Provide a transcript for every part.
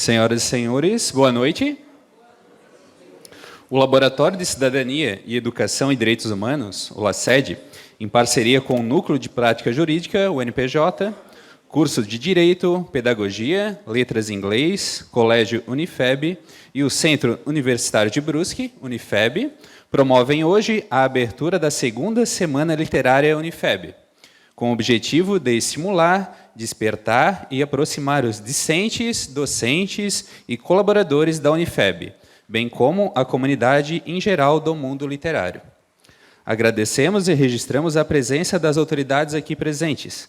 Senhoras e senhores, boa noite. O Laboratório de Cidadania e Educação e Direitos Humanos, o LACED, em parceria com o Núcleo de Prática Jurídica, o NPJ, Curso de Direito, Pedagogia, Letras em Inglês, Colégio Unifeb e o Centro Universitário de Brusque, Unifeb, promovem hoje a abertura da segunda Semana Literária Unifeb, com o objetivo de estimular, despertar e aproximar os discentes, docentes e colaboradores da Unifeb, bem como a comunidade em geral do mundo literário. Agradecemos e registramos a presença das autoridades aqui presentes.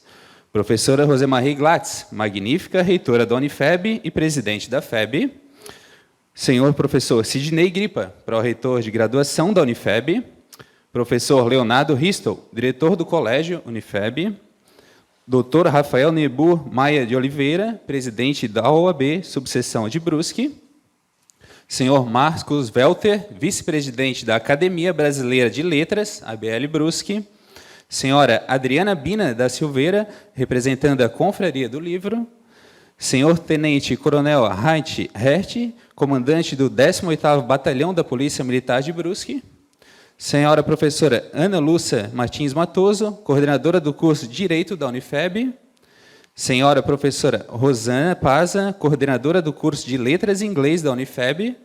Professora Rosemarie Glatz, magnífica reitora da Unifeb e presidente da FEB. Senhor professor Sidney Gripa, pró-reitor de graduação da Unifeb. Professor Leonardo Ristel, diretor do Colégio Unifeb. Dr. Rafael Nebur Maia de Oliveira, presidente da OAB, subseção de Brusque. Senhor Marcos Welter, vice-presidente da Academia Brasileira de Letras, ABL Brusque. Senhora Adriana Bina da Silveira, representando a Confraria do Livro. Senhor Tenente Coronel Heinz Herth, comandante do 18º Batalhão da Polícia Militar de Brusque. Senhora professora Ana Lúcia Martins Matoso, coordenadora do curso de Direito da Unifeb. Senhora professora Rosana Paza, coordenadora do curso de Letras em Inglês da Unifeb.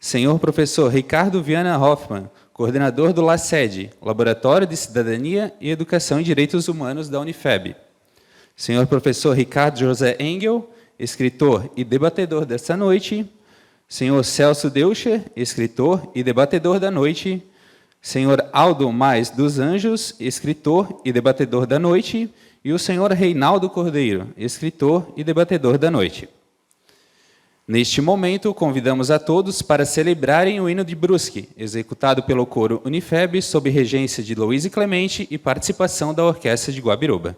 Senhor professor Ricardo Viana Hoffmann, coordenador do LACED, Laboratório de Cidadania e Educação e Direitos Humanos da Unifeb. Senhor professor Ricardo José Engel, escritor e debatedor desta noite. Senhor Celso Deucher, escritor e debatedor da noite. Senhor Aldo Mais dos Anjos, escritor e debatedor da noite. E o senhor Reinaldo Cordeiro, escritor e debatedor da noite. Neste momento, convidamos a todos para celebrarem o hino de Brusque, executado pelo coro Unifeb, sob regência de Luiz Clemente e participação da Orquestra de Guabiroba.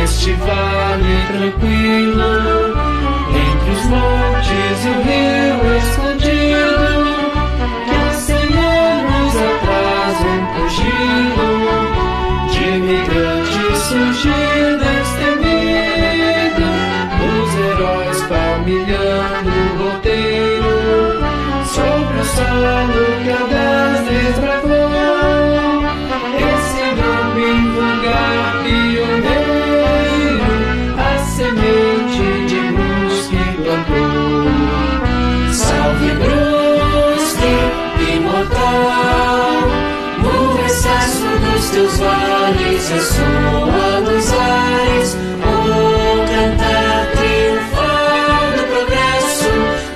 Neste vale tranquilo, entre os montes e o rio escondido, que há 100 anos atrás cogido de imigrantes surgiu destemido, os heróis palmilhando o roteiro, sobre o solo que a vez desbravou, esse nome vulgar pioneiro. Semente de Brusque plantou. Salve Brusque, imortal, no recesso dos teus vales ressoa nos ares o cantar triunfal do progresso,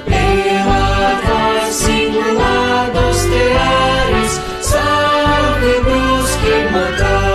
pela voz singular dos teares. Salve Brusque, imortal.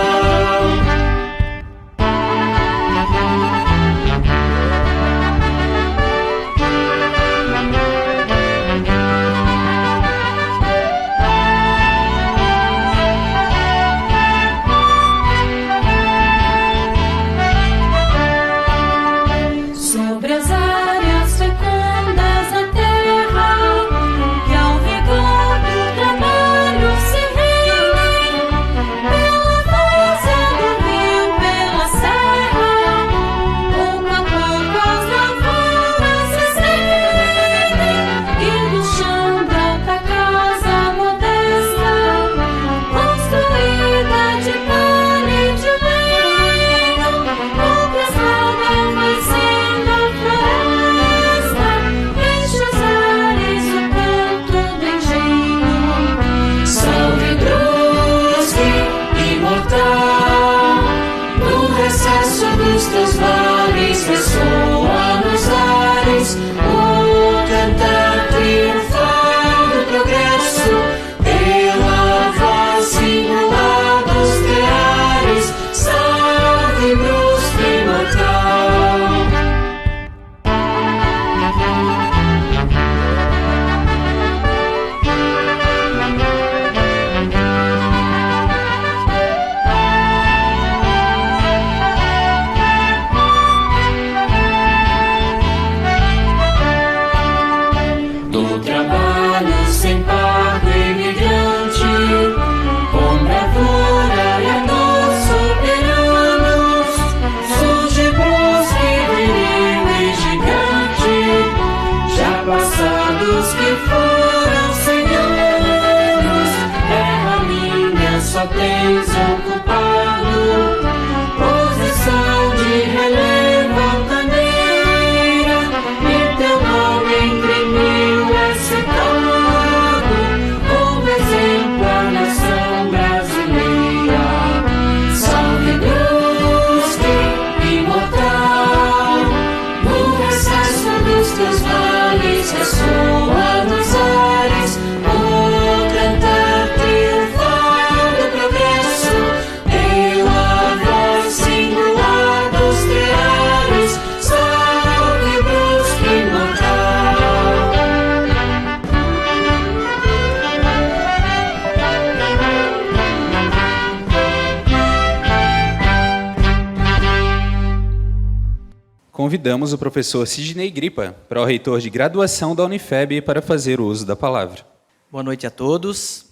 convidamos o professor Sidney Gripa, pró-reitor de graduação da Unifeb, para fazer o uso da palavra. Boa noite a todos.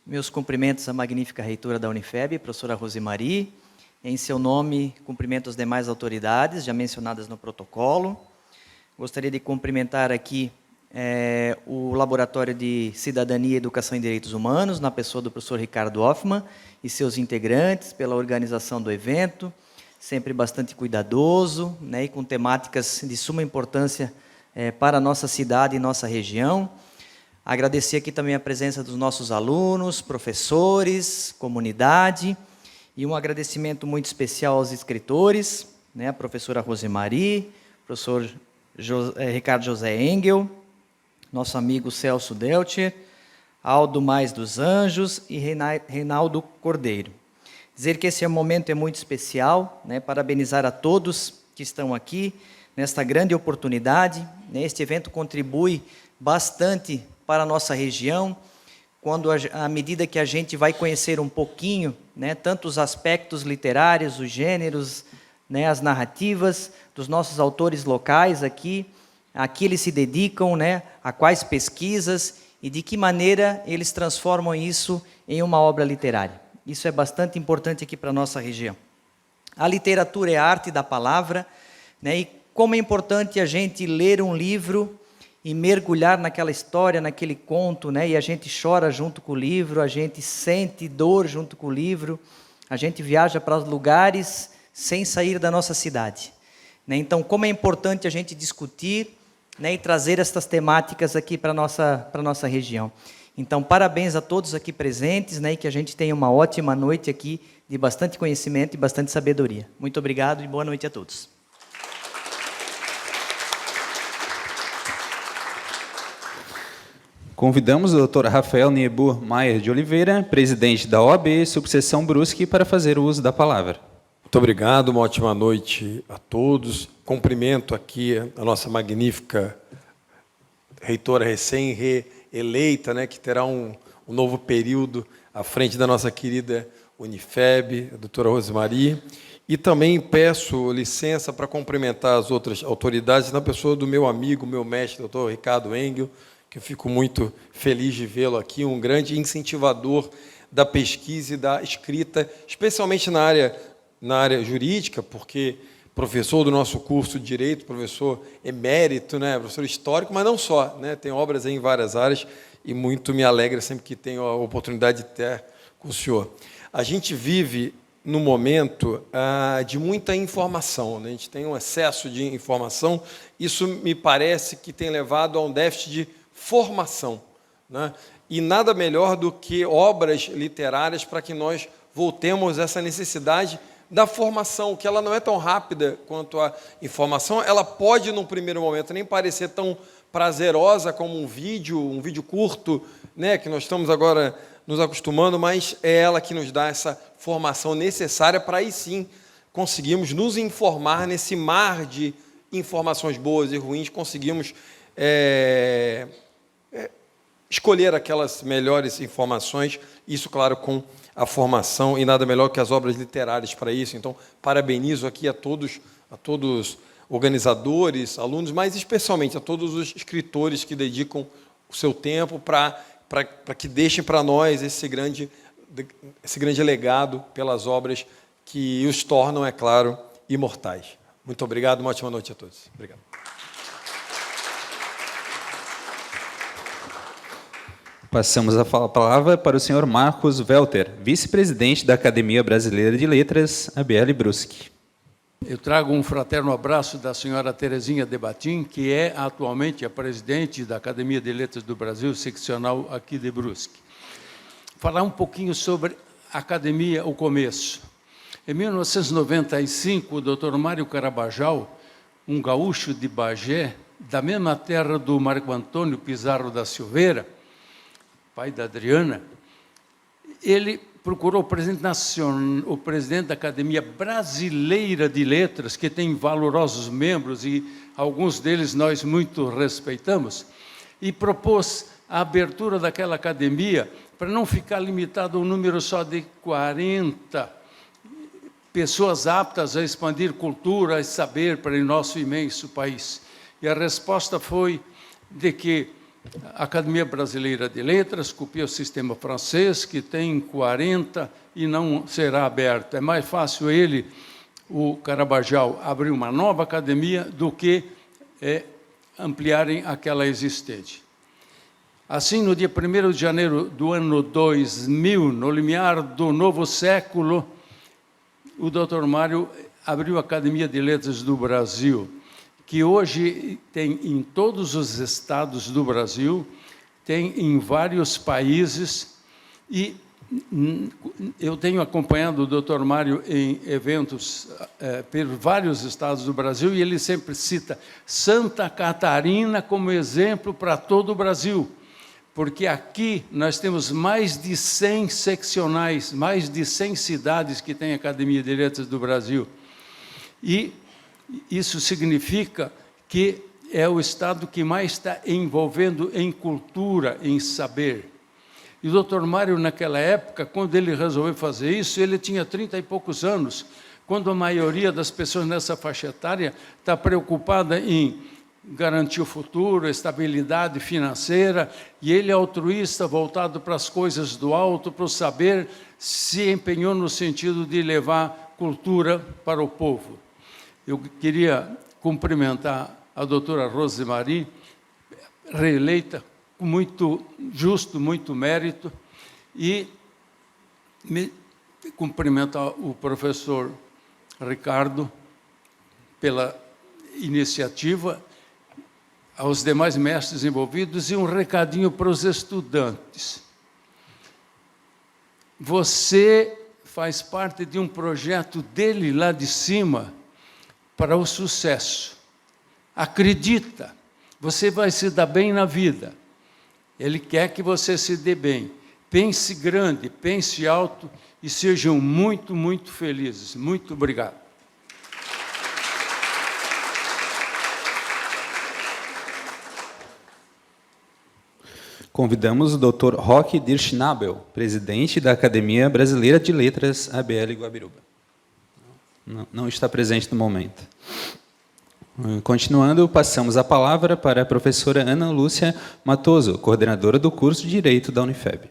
Meus cumprimentos à magnífica reitora da Unifeb, professora Rosemary. Em seu nome, cumprimento as demais autoridades, já mencionadas no protocolo. Gostaria de cumprimentar aqui o Laboratório de Cidadania, Educação e Direitos Humanos, na pessoa do professor Ricardo Hoffmann e seus integrantes, pela organização do evento, sempre bastante cuidadoso, né, e com temáticas de suma importância para a nossa cidade e nossa região. Agradecer aqui também a presença dos nossos alunos, professores, comunidade, e um agradecimento muito especial aos escritores, né, a professora Rosemary, professor Ricardo José Engel, nosso amigo Celso Delcher, Aldo Mais dos Anjos e Reinaldo Cordeiro. Dizer que esse momento é muito especial, né, parabenizar a todos que estão aqui nesta grande oportunidade, né, este evento contribui bastante para a nossa região, quando à medida que a gente vai conhecer um pouquinho, né, tanto os aspectos literários, os gêneros, né, as narrativas dos nossos autores locais aqui, a que eles se dedicam, né, a quais pesquisas e de que maneira eles transformam isso em uma obra literária. Isso é bastante importante aqui para a nossa região. A literatura é a arte da palavra, né, e como é importante a gente ler um livro e mergulhar naquela história, naquele conto, né, e a gente chora junto com o livro, a gente sente dor junto com o livro, a gente viaja para os lugares sem sair da nossa cidade. Né, então, como é importante a gente discutir, né, e trazer estas temáticas aqui para a nossa região. Então, parabéns a todos aqui presentes, né, e que a gente tenha uma ótima noite aqui, de bastante conhecimento e bastante sabedoria. Muito obrigado e boa noite a todos. Convidamos o Dr. Rafael Niebuhr Maier de Oliveira, presidente da OAB, subseção Brusque, para fazer o uso da palavra. Muito obrigado, uma ótima noite a todos. Cumprimento aqui a nossa magnífica reitora recém-reeleita, né, que terá um novo período à frente da nossa querida Unifeb, a doutora Rosemary. E também peço licença para cumprimentar as outras autoridades, na pessoa do meu amigo, meu mestre, doutor Ricardo Engel, que eu fico muito feliz de vê-lo aqui, um grande incentivador da pesquisa e da escrita, especialmente na área jurídica, porque professor do nosso curso de Direito, professor emérito, né, professor histórico, mas não só, né, tem obras em várias áreas e muito me alegra sempre que tenho a oportunidade de ter com o senhor. A gente vive num momento de muita informação, né, a gente tem um excesso de informação, isso me parece que tem levado a um déficit de formação, né, e nada melhor do que obras literárias para que nós voltemos a essa necessidade da formação, que ela não é tão rápida quanto a informação, ela pode, num primeiro momento, nem parecer tão prazerosa como um vídeo curto, né, que nós estamos agora nos acostumando, mas é ela que nos dá essa formação necessária para aí sim conseguirmos nos informar nesse mar de informações boas e ruins, conseguimos escolher aquelas melhores informações, isso, claro, com a formação, e nada melhor que as obras literárias para isso. Então, parabenizo aqui a todos organizadores, alunos, mas especialmente a todos os escritores que dedicam o seu tempo para que deixem para nós esse grande legado pelas obras que os tornam, é claro, imortais. Muito obrigado, uma ótima noite a todos. Obrigado. Passamos a palavra para o senhor Marcos Welter, vice-presidente da Academia Brasileira de Letras, ABL Brusque. Eu trago um fraterno abraço da senhora Terezinha Debatim, que é atualmente a presidente da Academia de Letras do Brasil, seccional aqui de Brusque. Falar um pouquinho sobre a academia, o começo. Em 1995, o Dr. Mário Carabajal, um gaúcho de Bagé, da mesma terra do Marco Antônio Pizarro da Silveira, pai da Adriana, ele procurou o presidente da Academia Brasileira de Letras, que tem valorosos membros, e alguns deles nós muito respeitamos, e propôs a abertura daquela academia para não ficar limitado a um número só de 40 pessoas aptas a expandir cultura e saber para o nosso imenso país. E a resposta foi de que a Academia Brasileira de Letras copia o sistema francês, que tem 40 e não será aberto. É mais fácil ele, o Carabajal, abrir uma nova academia do que ampliarem aquela existente. Assim, no dia 1º de janeiro do ano 2000, no limiar do novo século, o Dr. Mário abriu a Academia de Letras do Brasil, que hoje tem em todos os estados do Brasil, tem em vários países, e eu tenho acompanhado o Dr. Mário em eventos por vários estados do Brasil, e ele sempre cita Santa Catarina como exemplo para todo o Brasil, porque aqui nós temos mais de 100 seccionais, mais de 100 cidades que têm Academia de Letras do Brasil. E isso significa que é o estado que mais está envolvendo em cultura, em saber. E o Dr. Mário, naquela época, quando ele resolveu fazer isso, ele tinha 30 e poucos anos, quando a maioria das pessoas nessa faixa etária está preocupada em garantir o futuro, estabilidade financeira, e ele, altruísta, voltado para as coisas do alto, para o saber, se empenhou no sentido de levar cultura para o povo. Eu queria cumprimentar a doutora Rosemary, reeleita, com muito justo, muito mérito, e cumprimentar o professor Ricardo pela iniciativa, aos demais mestres envolvidos, e um recadinho para os estudantes. Você faz parte de um projeto dele lá de cima, para o sucesso. Acredita, você vai se dar bem na vida. Ele quer que você se dê bem. Pense grande, pense alto e sejam muito, muito felizes. Muito obrigado. Convidamos o Dr. Roque Dirschnabel, presidente da Academia Brasileira de Letras, ABL Guabiruba. Não está presente no momento. Continuando, passamos a palavra para a professora Ana Lúcia Matoso, coordenadora do curso de Direito da Unifeb.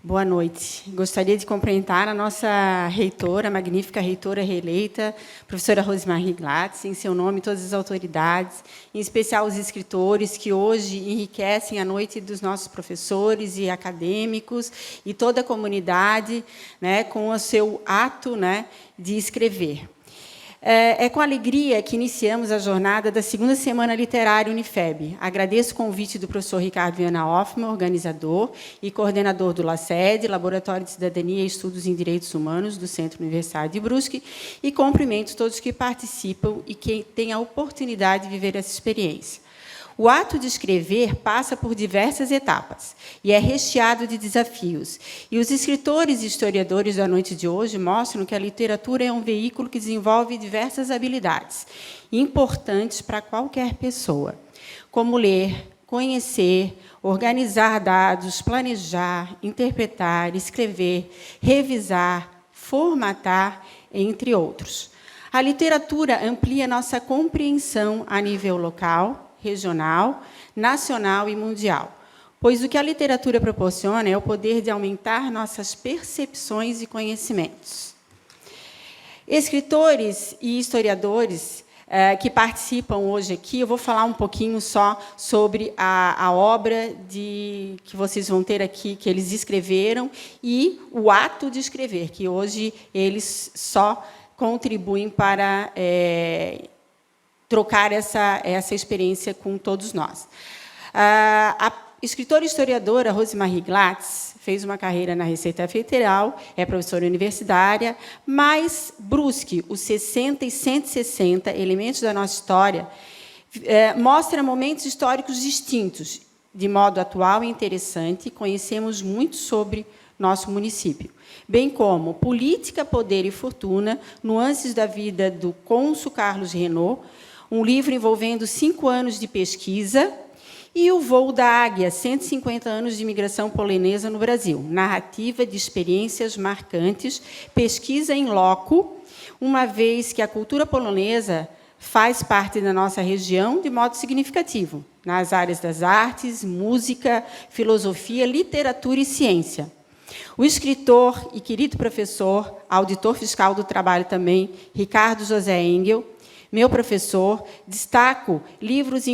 Boa noite. Gostaria de cumprimentar a nossa reitora, a magnífica reitora reeleita, professora Rosemary Glatz, em seu nome, todas as autoridades, em especial os escritores que hoje enriquecem a noite dos nossos professores e acadêmicos e toda a comunidade, né, com o seu ato, né, de escrever. É com alegria que iniciamos a jornada da segunda Semana Literária Unifeb. Agradeço o convite do professor Ricardo Viana Hoffmann, organizador e coordenador do LACED, Laboratório de Cidadania e Estudos em Direitos Humanos, do Centro Universitário de Brusque, e cumprimento todos que participam e que têm a oportunidade de viver essa experiência. O ato de escrever passa por diversas etapas e é recheado de desafios. E os escritores e historiadores da noite de hoje mostram que a literatura é um veículo que desenvolve diversas habilidades importantes para qualquer pessoa, como ler, conhecer, organizar dados, planejar, interpretar, escrever, revisar, formatar, entre outros. A literatura amplia nossa compreensão a nível local, regional, nacional e mundial, pois o que a literatura proporciona é o poder de aumentar nossas percepções e conhecimentos. Escritores e historiadores que participam hoje aqui, eu vou falar um pouquinho só sobre a obra que vocês vão ter aqui, que eles escreveram, e o ato de escrever, que hoje eles só contribuem para trocar essa experiência com todos nós. A escritora e historiadora Rosemary Glatz fez uma carreira na Receita Federal, é professora universitária, mas Brusque, os 60 e 160 elementos da nossa história, mostra momentos históricos distintos, de modo atual e interessante, conhecemos muito sobre nosso município, bem como Política, Poder e Fortuna, nuances da vida do cônsul Carlos Renaud, um livro envolvendo 5 anos de pesquisa, E O Voo da Águia, 150 anos de imigração polonesa no Brasil. Narrativa de experiências marcantes, pesquisa em loco, uma vez que a cultura polonesa faz parte da nossa região de modo significativo, nas áreas das artes, música, filosofia, literatura e ciência. O escritor e querido professor, auditor fiscal do trabalho também, Ricardo José Engel, meu professor, destaco livros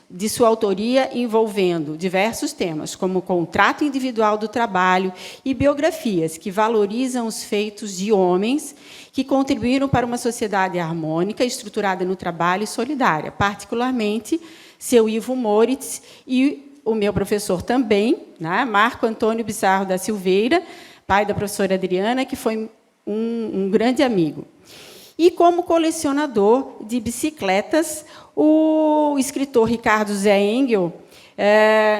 de sua autoria envolvendo diversos temas, como o contrato individual do trabalho e biografias que valorizam os feitos de homens que contribuíram para uma sociedade harmônica, estruturada no trabalho e solidária, particularmente seu Ivo Moritz e o meu professor também, né, Marco Antônio Bizarro da Silveira, pai da professora Adriana, que foi um grande amigo. E, como colecionador de bicicletas, o escritor Ricardo Zé Engel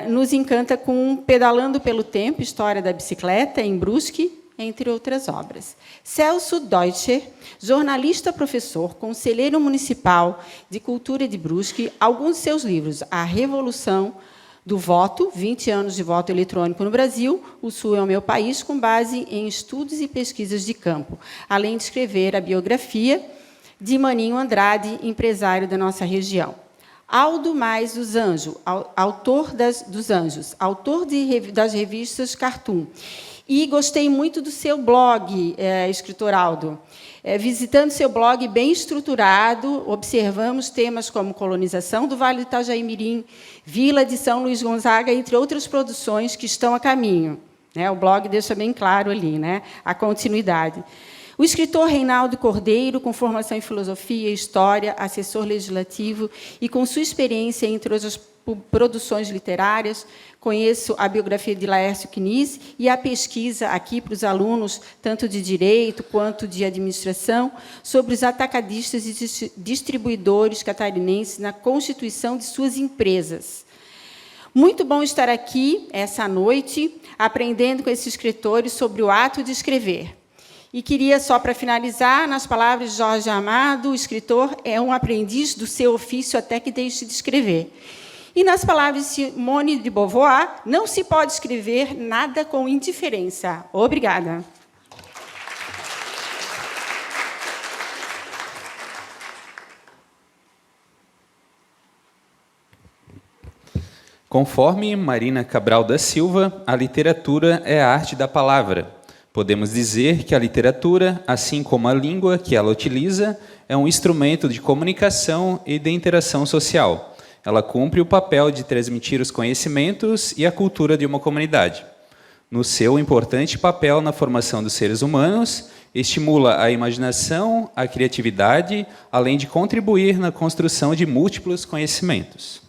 nos encanta com Pedalando pelo Tempo, História da Bicicleta, em Brusque, entre outras obras. Celso Deutscher, jornalista, professor, conselheiro municipal de Cultura de Brusque, alguns de seus livros, A Revolução do Voto, 20 anos de voto eletrônico no Brasil, O Sul é o meu país, com base em estudos e pesquisas de campo, além de escrever a biografia de Maninho Andrade, empresário da nossa região. Aldo Mais dos Anjos, autor dos Anjos, autor das revistas Cartoon. E gostei muito do seu blog, escritor Aldo. Visitando seu blog bem estruturado, observamos temas como colonização do Vale do Itajaí-Mirim, Vila de São Luís Gonzaga, entre outras produções que estão a caminho. O blog deixa bem claro ali, né, a continuidade. O escritor Reinaldo Cordeiro, com formação em filosofia e história, assessor legislativo e com sua experiência entre outras produções literárias, conheço a biografia de Laércio Knies e a pesquisa aqui para os alunos, tanto de Direito quanto de Administração, sobre os atacadistas e distribuidores catarinenses na constituição de suas empresas. Muito bom estar aqui, essa noite, aprendendo com esses escritores sobre o ato de escrever. E queria, só para finalizar, nas palavras de Jorge Amado, o escritor é um aprendiz do seu ofício até que deixe de escrever. E, nas palavras de Simone de Beauvoir, não se pode escrever nada com indiferença. Obrigada. Conforme Marina Cabral da Silva, a literatura é a arte da palavra. Podemos dizer que a literatura, assim como a língua que ela utiliza, é um instrumento de comunicação e de interação social. Ela cumpre o papel de transmitir os conhecimentos e a cultura de uma comunidade. No seu importante papel na formação dos seres humanos, estimula a imaginação, a criatividade, além de contribuir na construção de múltiplos conhecimentos.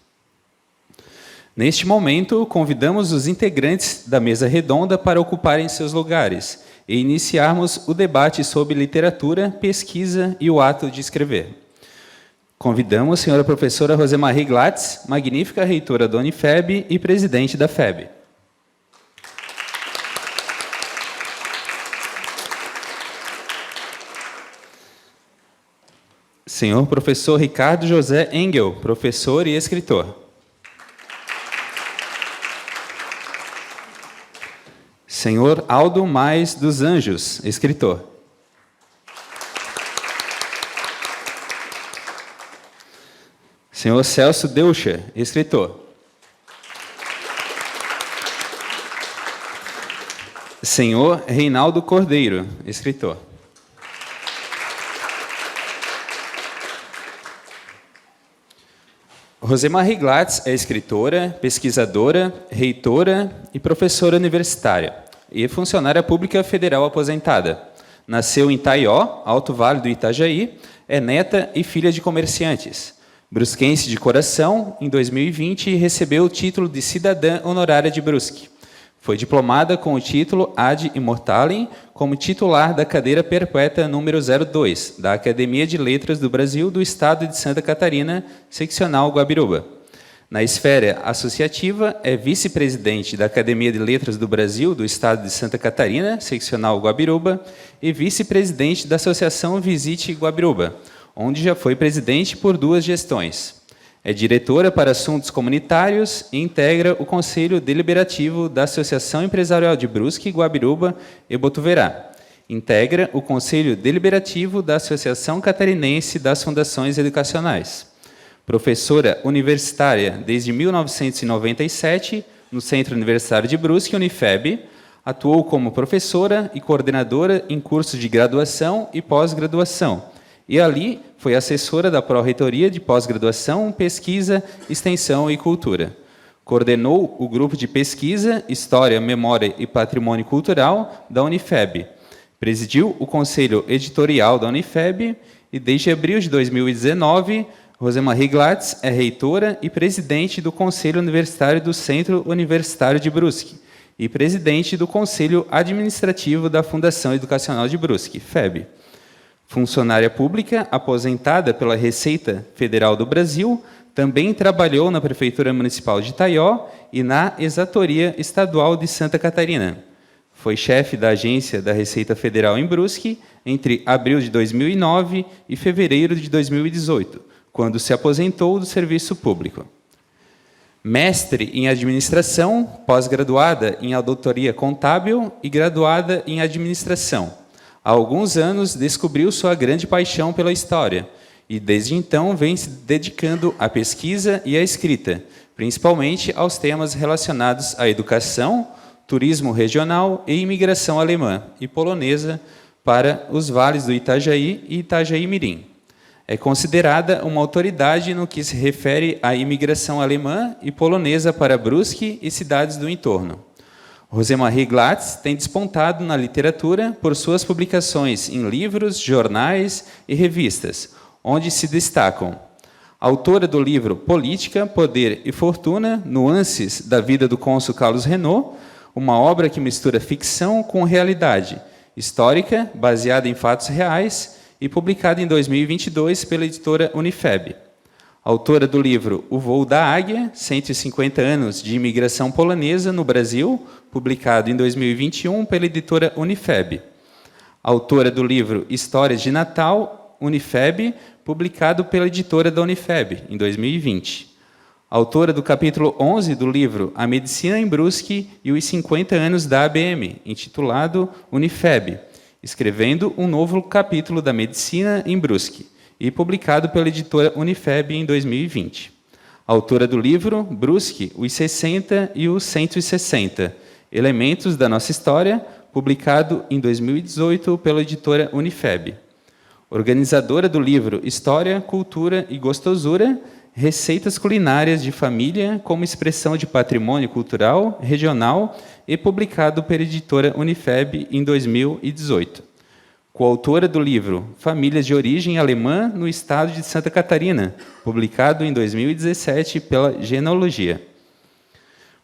Neste momento, convidamos os integrantes da mesa redonda para ocuparem seus lugares e iniciarmos o debate sobre literatura, pesquisa e o ato de escrever. Convidamos a senhora professora Rosemarie Glatz, magnífica reitora da Unifeb e presidente da FEB. Senhor professor Ricardo José Engel, professor e escritor. Senhor Aldo Mais dos Anjos, escritor. Senhor Celso Deutscher, escritor. Senhor Reinaldo Cordeiro, escritor. Rosemarie Glatz é escritora, pesquisadora, reitora e professora universitária e funcionária pública federal aposentada. Nasceu em Taió, Alto Vale do Itajaí, é neta e filha de comerciantes. Brusquense de coração, em 2020 recebeu o título de cidadã honorária de Brusque. Foi diplomada com o título Ad Immortalem como titular da cadeira perpétua número 02, da Academia de Letras do Brasil do Estado de Santa Catarina, seccional Guabiruba. Na esfera associativa, é vice-presidente da Academia de Letras do Brasil do Estado de Santa Catarina, seccional Guabiruba, e vice-presidente da Associação Visite Guabiruba, onde já foi presidente por 2 gestões. É diretora para assuntos comunitários e integra o Conselho Deliberativo da Associação Empresarial de Brusque, Guabiruba e Botuverá. Integra o Conselho Deliberativo da Associação Catarinense das Fundações Educacionais. Professora universitária desde 1997 no Centro Universitário de Brusque, Unifeb. Atuou como professora e coordenadora em cursos de graduação e pós-graduação. E ali foi assessora da Pró-Reitoria de Pós-Graduação, Pesquisa, Extensão e Cultura. Coordenou o grupo de pesquisa, História, Memória e Patrimônio Cultural da Unifeb. Presidiu o Conselho Editorial da Unifeb e, desde abril de 2019, Rosemarie Glatz é reitora e presidente do Conselho Universitário do Centro Universitário de Brusque e presidente do Conselho Administrativo da Fundação Educacional de Brusque, FEB. Funcionária pública, aposentada pela Receita Federal do Brasil, também trabalhou na Prefeitura Municipal de Itaió e na Exatoria Estadual de Santa Catarina. Foi chefe da Agência da Receita Federal em Brusque entre abril de 2009 e fevereiro de 2018, quando se aposentou do serviço público. Mestre em Administração, pós-graduada em Auditoria Contábil e graduada em Administração. Há alguns anos descobriu sua grande paixão pela história e, desde então, vem se dedicando à pesquisa e à escrita, principalmente aos temas relacionados à educação, turismo regional e imigração alemã e polonesa para os vales do Itajaí e Itajaí-Mirim. É considerada uma autoridade no que se refere à imigração alemã e polonesa para Brusque e cidades do entorno. Rosemarie Glatz tem despontado na literatura por suas publicações em livros, jornais e revistas, onde se destacam: autora do livro Política, Poder e Fortuna, Nuances da Vida do Cônsul Carlos Renault, uma obra que mistura ficção com realidade, histórica, baseada em fatos reais e publicada em 2022 pela editora Unifeb. Autora do livro O Voo da Águia, 150 anos de imigração polonesa no Brasil, publicado em 2021 pela editora Unifeb. Autora do livro Histórias de Natal, Unifeb, publicado pela editora da Unifeb, em 2020. Autora do capítulo 11 do livro A Medicina em Brusque e os 50 anos da ABM, intitulado Unifeb, escrevendo um novo capítulo da Medicina em Brusque, e publicado pela editora Unifeb em 2020. Autora do livro Brusque, os 60 e os 160, Elementos da Nossa História, publicado em 2018 pela editora Unifeb. Organizadora do livro História, Cultura e Gostosura, Receitas Culinárias de Família como Expressão de Patrimônio Cultural Regional e publicado pela editora Unifeb em 2018. Coautora do livro Famílias de Origem Alemã no Estado de Santa Catarina, publicado em 2017 pela Genealogia.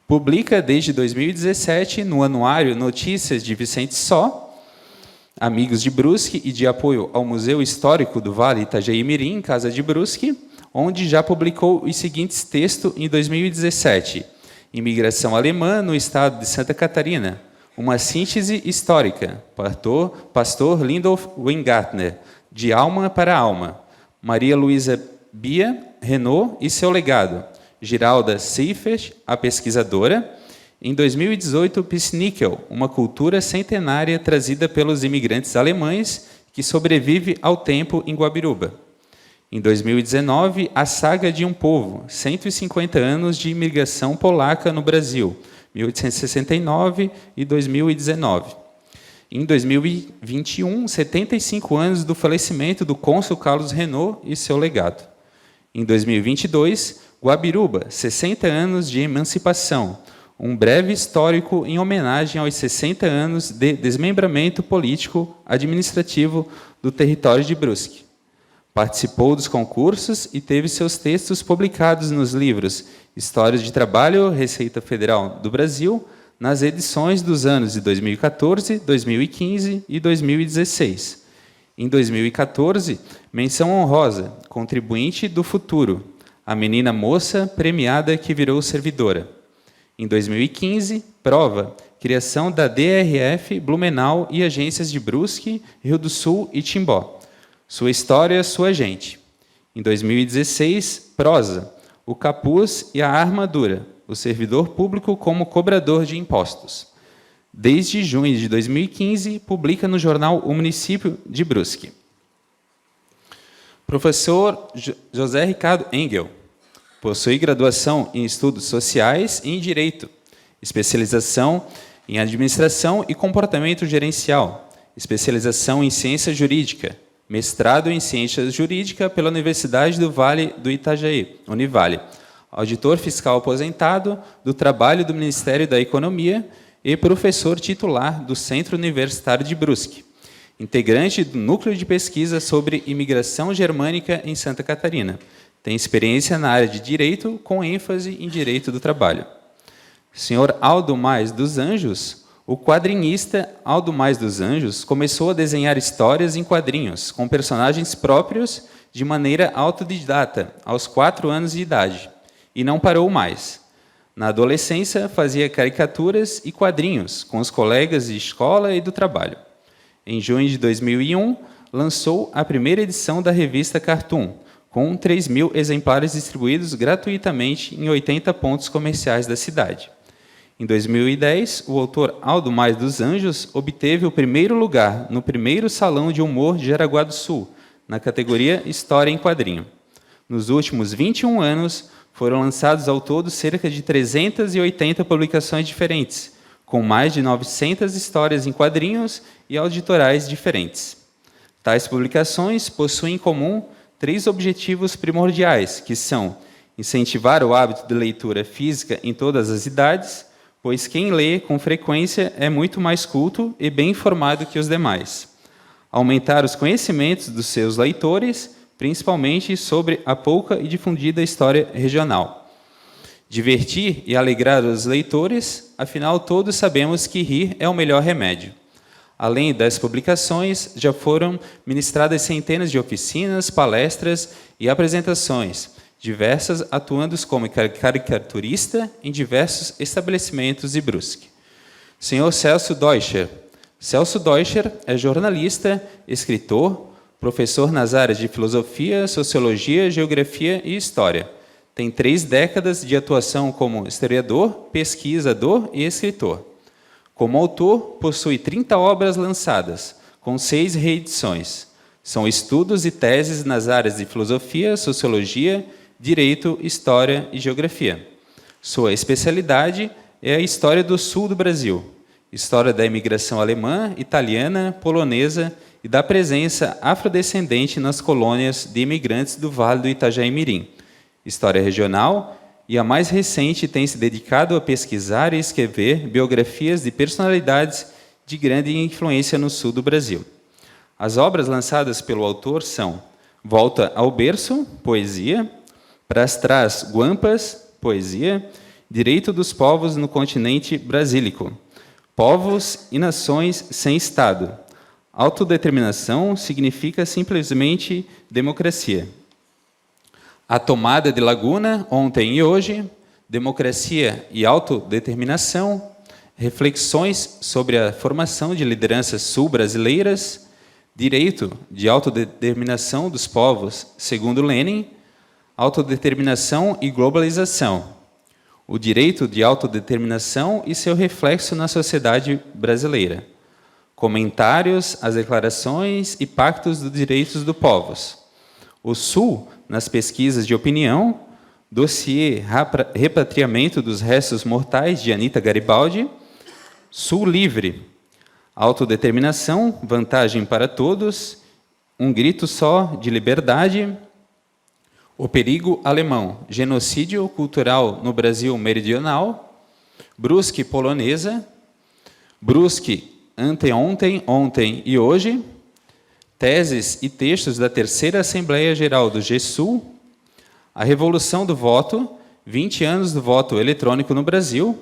Publica desde 2017 no Anuário Notícias de Vicente Só, Amigos de Brusque e de apoio ao Museu Histórico do Vale Itajaí-Mirim, Casa de Brusque, onde já publicou os seguintes textos em 2017. Imigração Alemã no Estado de Santa Catarina, uma síntese histórica, Pastor Lindolf Weingartner, De Alma para Alma, Maria Luísa Bia Renault e seu legado, Giralda Seifert, a pesquisadora. Em 2018, Pissnickel, uma cultura centenária trazida pelos imigrantes alemães que sobrevive ao tempo em Guabiruba. Em 2019, A Saga de um Povo, 150 anos de imigração polaca no Brasil, 1869 e 2019. Em 2021, 75 anos do falecimento do cônsul Carlos Renault e seu legado. Em 2022, Guabiruba, 60 anos de emancipação, um breve histórico em homenagem aos 60 anos de desmembramento político-administrativo do território de Brusque. Participou dos concursos e teve seus textos publicados nos livros Histórias de Trabalho, Receita Federal do Brasil, nas edições dos anos de 2014, 2015 e 2016. Em 2014, menção honrosa, Contribuinte do Futuro, a menina moça premiada que virou servidora. Em 2015, prova, criação da DRF, Blumenau e agências de Brusque, Rio do Sul e Timbó. Sua história, sua gente. Em 2016, prosa, o capuz e a armadura, o servidor público como cobrador de impostos. Desde junho de 2015, publica no jornal O Município de Brusque. Professor José Ricardo Engel. Possui graduação em Estudos Sociais e em Direito, especialização em Administração e Comportamento Gerencial, especialização em Ciência Jurídica, mestrado em Ciência Jurídica pela Universidade do Vale do Itajaí, Univale, auditor fiscal aposentado do Trabalho do Ministério da Economia e professor titular do Centro Universitário de Brusque, integrante do Núcleo de Pesquisa sobre Imigração Germânica em Santa Catarina. Tem experiência na área de Direito, com ênfase em Direito do Trabalho. Senhor Aldo Mais dos Anjos, o quadrinista Aldo Mais dos Anjos começou a desenhar histórias em quadrinhos, com personagens próprios, de maneira autodidata, aos 4 anos de idade, e não parou mais. Na adolescência, fazia caricaturas e quadrinhos com os colegas de escola e do trabalho. Em junho de 2001, lançou a primeira edição da revista Cartoon, com 3.000 exemplares distribuídos gratuitamente em 80 pontos comerciais da cidade. Em 2010, o autor Aldo Mais dos Anjos obteve o primeiro lugar no primeiro Salão de Humor de Jaraguá do Sul, na categoria História em Quadrinho. Nos últimos 21 anos, foram lançados ao todo cerca de 380 publicações diferentes, com mais de 900 histórias em quadrinhos e auditorais diferentes. Tais publicações possuem em comum 3 objetivos primordiais, que são incentivar o hábito de leitura física em todas as idades, pois quem lê com frequência é muito mais culto e bem informado que os demais. Aumentar os conhecimentos dos seus leitores, principalmente sobre a pouca e difundida história regional. Divertir e alegrar os leitores, afinal todos sabemos que rir é o melhor remédio. Além das publicações, já foram ministradas centenas de oficinas, palestras e apresentações, diversas atuando como caricaturista em diversos estabelecimentos de Brusque. Senhor Celso Deutscher. Celso Deutscher é jornalista, escritor, professor nas áreas de filosofia, sociologia, geografia e história. Tem 3 décadas de atuação como historiador, pesquisador e escritor. Como autor, possui 30 obras lançadas, com 6 reedições. São estudos e teses nas áreas de filosofia, sociologia, direito, história e geografia. Sua especialidade é a história do sul do Brasil, história da imigração alemã, italiana, polonesa e da presença afrodescendente nas colônias de imigrantes do Vale do Itajaí-Mirim, história regional, e a mais recente tem se dedicado a pesquisar e escrever biografias de personalidades de grande influência no sul do Brasil. As obras lançadas pelo autor são Volta ao Berço, poesia, Pras Trás Guampas, poesia, Direito dos Povos no Continente Brasílico, Povos e Nações sem Estado. Autodeterminação significa simplesmente democracia. A Tomada de Laguna, Ontem e Hoje, Democracia e Autodeterminação, Reflexões sobre a Formação de Lideranças Sul-Brasileiras, Direito de Autodeterminação dos Povos, segundo Lenin, Autodeterminação e Globalização, o Direito de Autodeterminação e seu reflexo na sociedade brasileira, Comentários às Declarações e Pactos dos Direitos dos Povos, o Sul nas pesquisas de opinião, dossiê Repatriamento dos Restos Mortais de Anita Garibaldi, Sul Livre, Autodeterminação, Vantagem para Todos, Um Grito Só de Liberdade, O Perigo Alemão, Genocídio Cultural no Brasil Meridional, Brusque Polonesa, Brusque Anteontem, Ontem e Hoje, Teses e textos da Terceira Assembleia Geral do GESUL, A Revolução do Voto, 20 anos do voto eletrônico no Brasil,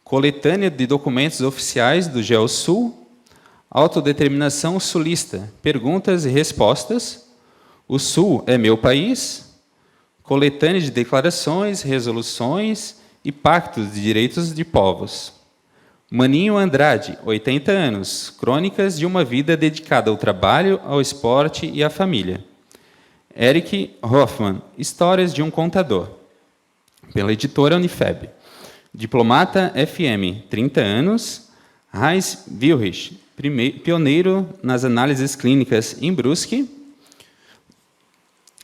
Coletânea de documentos oficiais do GeoSul, Autodeterminação sulista, perguntas e respostas, O Sul é meu país, Coletânea de declarações, resoluções e pactos de direitos de povos. Maninho Andrade, 80 anos, crônicas de uma vida dedicada ao trabalho, ao esporte e à família. Eric Hoffman, histórias de um contador. pela editora Unifeb. Diplomata FM, 30 anos. Heinz Wilrich, pioneiro nas análises clínicas em Brusque.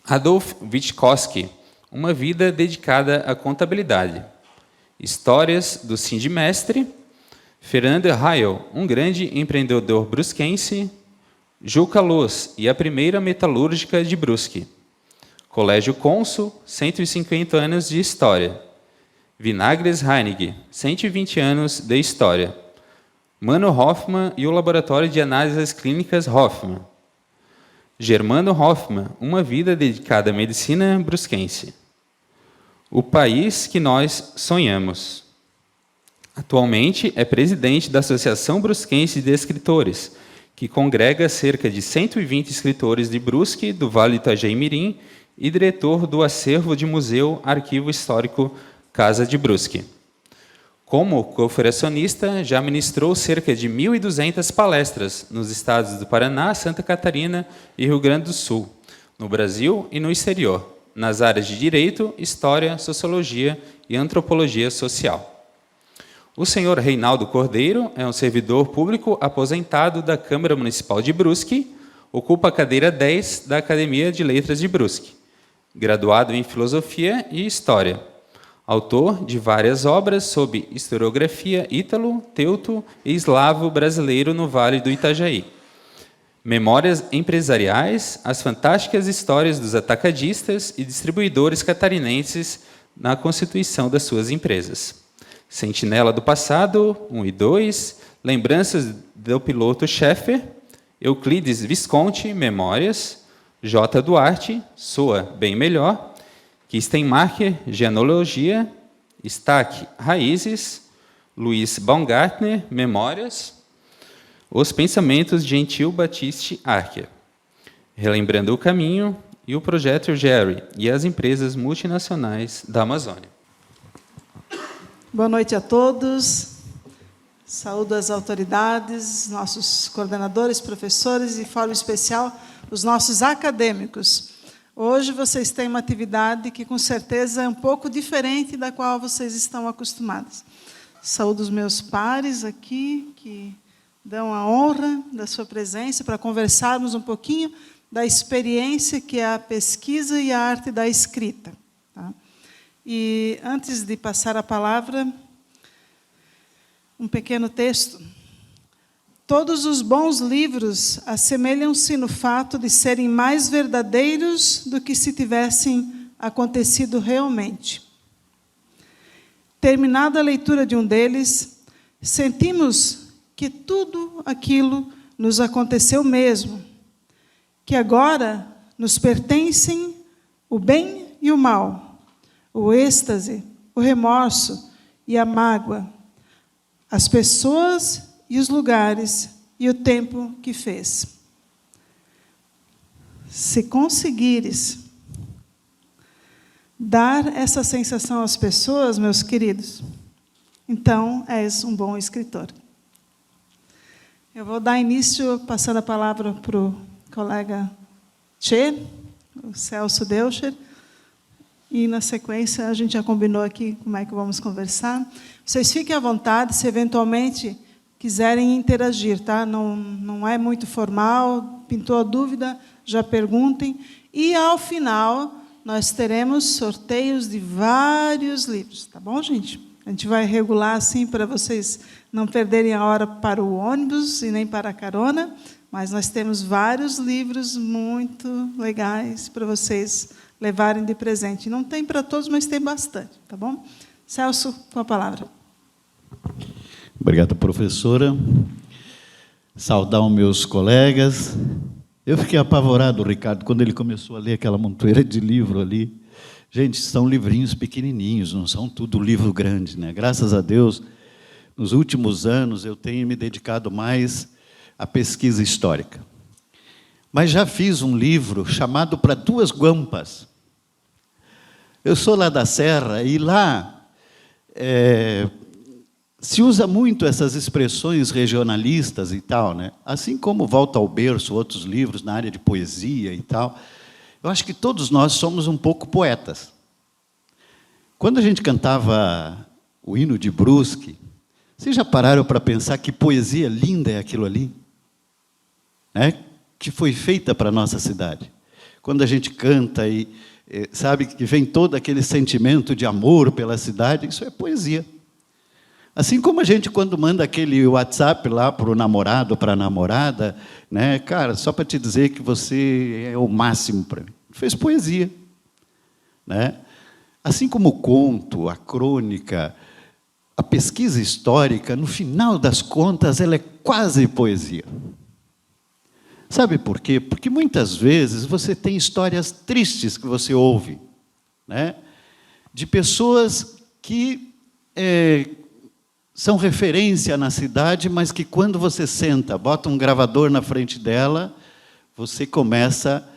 Adolf Witkowski, uma vida dedicada à contabilidade. Histórias do Sindimestre. Fernando Heil, um grande empreendedor brusquense. Juca Luz e a primeira metalúrgica de Brusque. Colégio Cônsul, 150 anos de história. Vinagres Heinig, 120 anos de história. Mano Hoffmann e o Laboratório de Análises Clínicas Hoffmann. Germano Hoffmann, uma vida dedicada à medicina brusquense. O país que nós sonhamos. Atualmente é presidente da Associação Brusquense de Escritores, que congrega cerca de 120 escritores de Brusque, do Vale do Itajaí-Mirim, e diretor do acervo de Museu Arquivo Histórico Casa de Brusque. Como conferencionista, já ministrou cerca de 1.200 palestras nos estados do Paraná, Santa Catarina e Rio Grande do Sul, no Brasil e no exterior, nas áreas de Direito, História, Sociologia e Antropologia Social. O senhor Reinaldo Cordeiro é um servidor público aposentado da Câmara Municipal de Brusque, ocupa a cadeira 10 da Academia de Letras de Brusque, graduado em Filosofia e História, autor de várias obras sobre historiografia ítalo, teuto e eslavo brasileiro no Vale do Itajaí. Memórias empresariais, as fantásticas histórias dos atacadistas e distribuidores catarinenses na constituição das suas empresas. Sentinela do Passado, 1 e 2, Lembranças do Piloto Schaeffer, Euclides Visconti, Memórias, J. Duarte, Soa Bem Melhor, Kistenmacher, Genealogia, Stack, Raízes, Luiz Baumgartner, Memórias, Os Pensamentos de Gentil Batiste Archer, Relembrando o Caminho e o Projeto Jerry e as empresas multinacionais da Amazônia. Boa noite a todos. Saúdo as autoridades, nossos coordenadores, professores e, de forma especial, os nossos acadêmicos. Hoje vocês têm uma atividade que, com certeza, é um pouco diferente da qual vocês estão acostumados. Saúdo os meus pares aqui, que dão a honra da sua presença para conversarmos um pouquinho da experiência que é a pesquisa e a arte da escrita. Tá? E, antes de passar a palavra, um pequeno texto. Todos os bons livros assemelham-se no fato de serem mais verdadeiros do que se tivessem acontecido realmente. Terminada a leitura de um deles, sentimos que tudo aquilo nos aconteceu mesmo, que agora nos pertencem o bem e o mal, o êxtase, o remorso e a mágoa, as pessoas e os lugares e o tempo que fez. Se conseguires dar essa sensação às pessoas, meus queridos, então és um bom escritor. Eu vou dar início, passando a palavra para o colega Tchê, o Celso Deucher, e, na sequência, a gente já combinou aqui como é que vamos conversar. Vocês fiquem à vontade, se eventualmente quiserem interagir, tá? Não é muito formal, pintou a dúvida, já perguntem. E, ao final, nós teremos sorteios de vários livros, tá bom, gente? A gente vai regular assim para vocês não perderem a hora para o ônibus e nem para a carona, mas nós temos vários livros muito legais para vocês levarem de presente. Não tem para todos, mas tem bastante, tá bom? Celso, com a palavra. Obrigado, professora. Saudar os meus colegas. Eu fiquei apavorado, Ricardo, quando ele começou a ler aquela montoeira de livro ali. Gente, são livrinhos pequenininhos, não são tudo livro grande, né? Graças a Deus, nos últimos anos, eu tenho me dedicado mais à pesquisa histórica. Mas já fiz um livro chamado Para Duas Guampas. Eu sou lá da Serra e lá se usa muito essas expressões regionalistas e tal, né? Assim como Volta ao Berço, outros livros na área de poesia e tal. Eu acho que todos nós somos um pouco poetas. Quando a gente cantava o hino de Brusque, vocês já pararam para pensar que poesia linda é aquilo ali? Né? Que foi feita para a nossa cidade. Quando a gente canta e sabe que vem todo aquele sentimento de amor pela cidade, isso é poesia. Assim como a gente, quando manda aquele WhatsApp lá para o namorado, para a namorada, né? Cara, só para te dizer que você é o máximo para mim. Fez poesia. Né? Assim como o conto, a crônica, a pesquisa histórica, no final das contas, ela é quase poesia. Sabe por quê? Porque muitas vezes você tem histórias tristes que você ouve, né? De pessoas que são referência na cidade, mas que quando você senta, bota um gravador na frente dela, você começa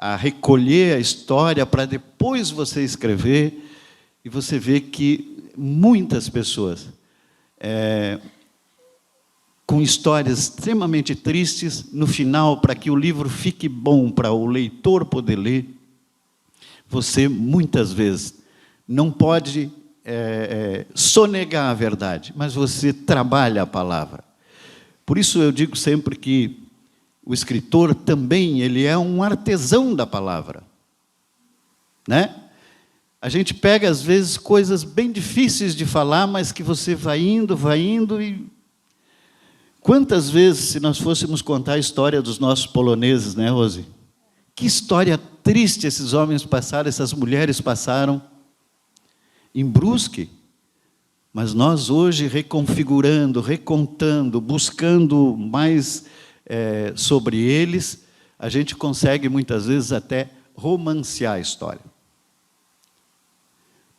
a recolher a história para depois você escrever, e você vê que muitas pessoas com histórias extremamente tristes, no final, para que o livro fique bom para o leitor poder ler, você, muitas vezes, não pode sonegar a verdade, mas você trabalha a palavra. Por isso eu digo sempre que o escritor também ele é um artesão da palavra. Né? A gente pega, às vezes, coisas bem difíceis de falar, mas que você vai indo e... Quantas vezes, se nós fôssemos contar a história dos nossos poloneses, né, Rose? Que história triste esses homens passaram, essas mulheres passaram em Brusque. Mas nós hoje, reconfigurando, recontando, buscando mais sobre eles, a gente consegue, muitas vezes, até romancear a história.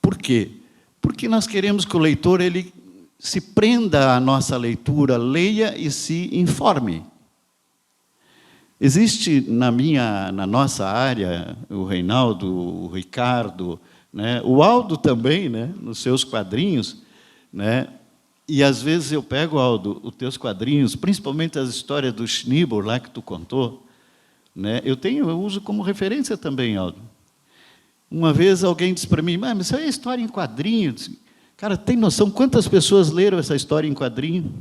Por quê? Porque nós queremos que o leitor ele se prenda à nossa leitura, leia e se informe. Existe na nossa área, o Reinaldo, o Ricardo, né, o Aldo também, né, nos seus quadrinhos, né, e às vezes eu pego, Aldo, os teus quadrinhos, principalmente as histórias do Schneebel, lá que tu contou, né, eu uso como referência também, Aldo. Uma vez alguém disse para mim, mas isso é história em quadrinhos. Cara, tem noção quantas pessoas leram essa história em quadrinho?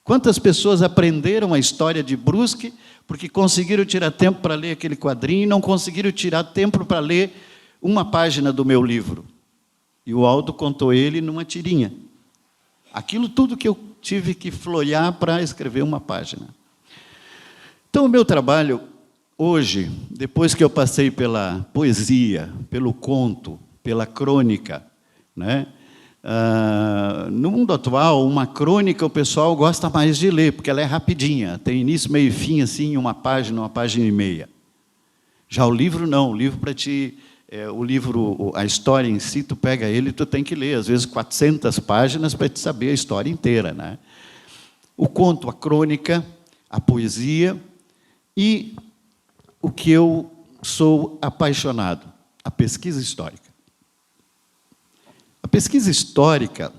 Quantas pessoas aprenderam a história de Brusque porque conseguiram tirar tempo para ler aquele quadrinho e não conseguiram tirar tempo para ler uma página do meu livro? E o Aldo contou ele numa tirinha. Aquilo tudo que eu tive que florear para escrever uma página. Então, o meu trabalho hoje, depois que eu passei pela poesia, pelo conto, pela crônica, né? No mundo atual, uma crônica o pessoal gosta mais de ler, porque ela é rapidinha, tem início, meio e fim, assim, uma página e meia. Já o livro não, o livro para ti, a história em si, tu pega ele e tu tem que ler, às vezes 400 páginas para te saber a história inteira, né? O conto, a crônica, a poesia e o que eu sou apaixonado, a pesquisa histórica. A pesquisa histórica,